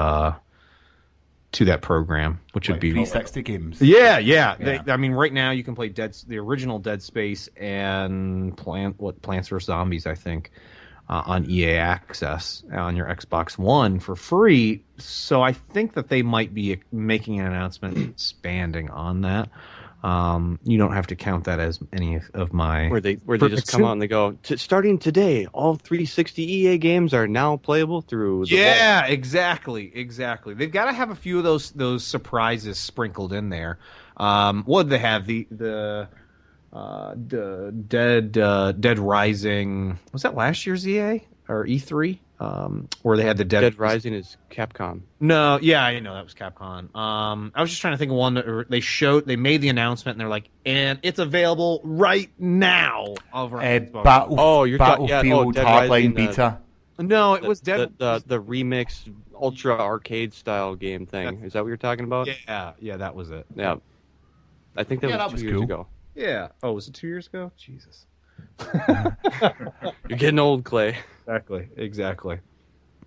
to that program, which would be 360 games. Yeah. I mean, right now you can play the original Dead Space and Plants vs Zombies, I think, on EA Access on your Xbox One for free. So I think that they might be making an announcement expanding on that. You don't have to count that as any of my... Where they just come out and they go, starting today, all 360 EA games are now playable through the vault. Exactly. They've got to have a few of those surprises sprinkled in there. What did they have? The Dead Rising... Was that last year's EA? Or E3? Where they had the Dead Rising is Capcom. No, yeah, I know that was Capcom. I was just trying to think of one that they made the announcement and they're like, and it's available right now over Battlefield Hardline Beta. No, it was the remix ultra arcade style game thing. Is that what you're talking about? Yeah, that was it. Yeah, I think that was 2 years ago. Yeah. Oh, was it 2 years ago? Jesus. You're getting old, Clay. Exactly.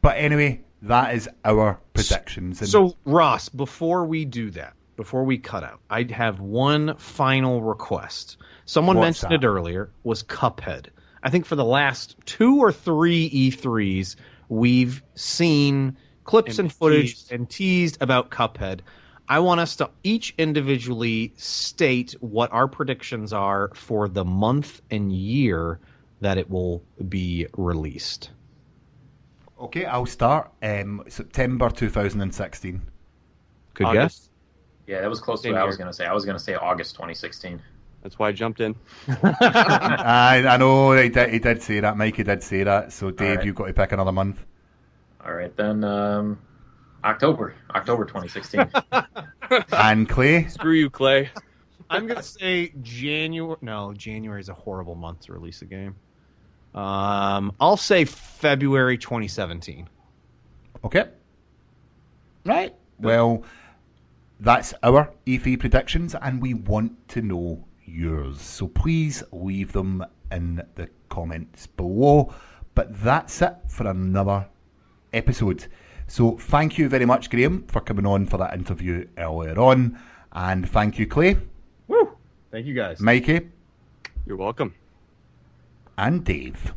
But anyway, that is our predictions. So, Ross, before we do that, before we cut out, I have one final request. Someone mentioned it earlier, was Cuphead. I think for the last 2 or 3 E3s, we've seen clips and footage and teased about Cuphead. I want us to each individually state what our predictions are for the month and year that it will be released. Okay, I'll start. September 2016. Good August. guess? Yeah, that was close to what I was going to say. I was going to say August 2016. That's why I jumped in. I know he did say that. Mikey did say that. So, Dave, right. You've got to pick another month. All right, then October 2016. And Clay? Screw you, Clay. I'm going to say January. No, January is a horrible month to release a game. I'll say February 2017. Okay. Right. Well, that's our E3 predictions, and we want to know yours. So please leave them in the comments below. But that's it for another episode. So thank you very much, Graeme, for coming on for that interview earlier on. And thank you, Clay. Woo! Thank you, guys. Mikey. You're welcome. And Dave.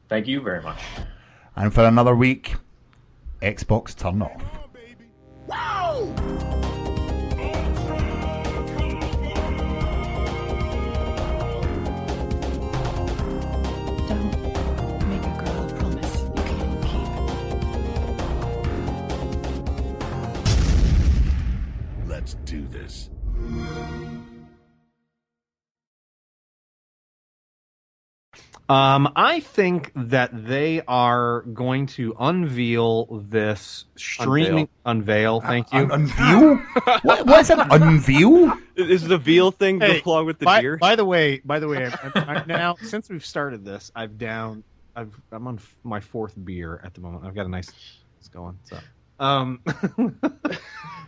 Thank you very much. And for another week, Xbox Turn Off. Wow! Don't make a girl a promise you can't keep. Let's do this. I think that they are going to unveil this streaming... Unveil, thank you. Unveil? What is an unveil? Is the veal thing go along with the beer? By the way, I'm now, since we've started this, I'm on my 4th beer at the moment. I've got a nice... It's going, so...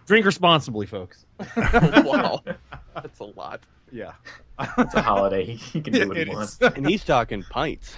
drink responsibly, folks. Wow. That's a lot. Yeah. It's a holiday. He can do what he wants. And he's talking pints.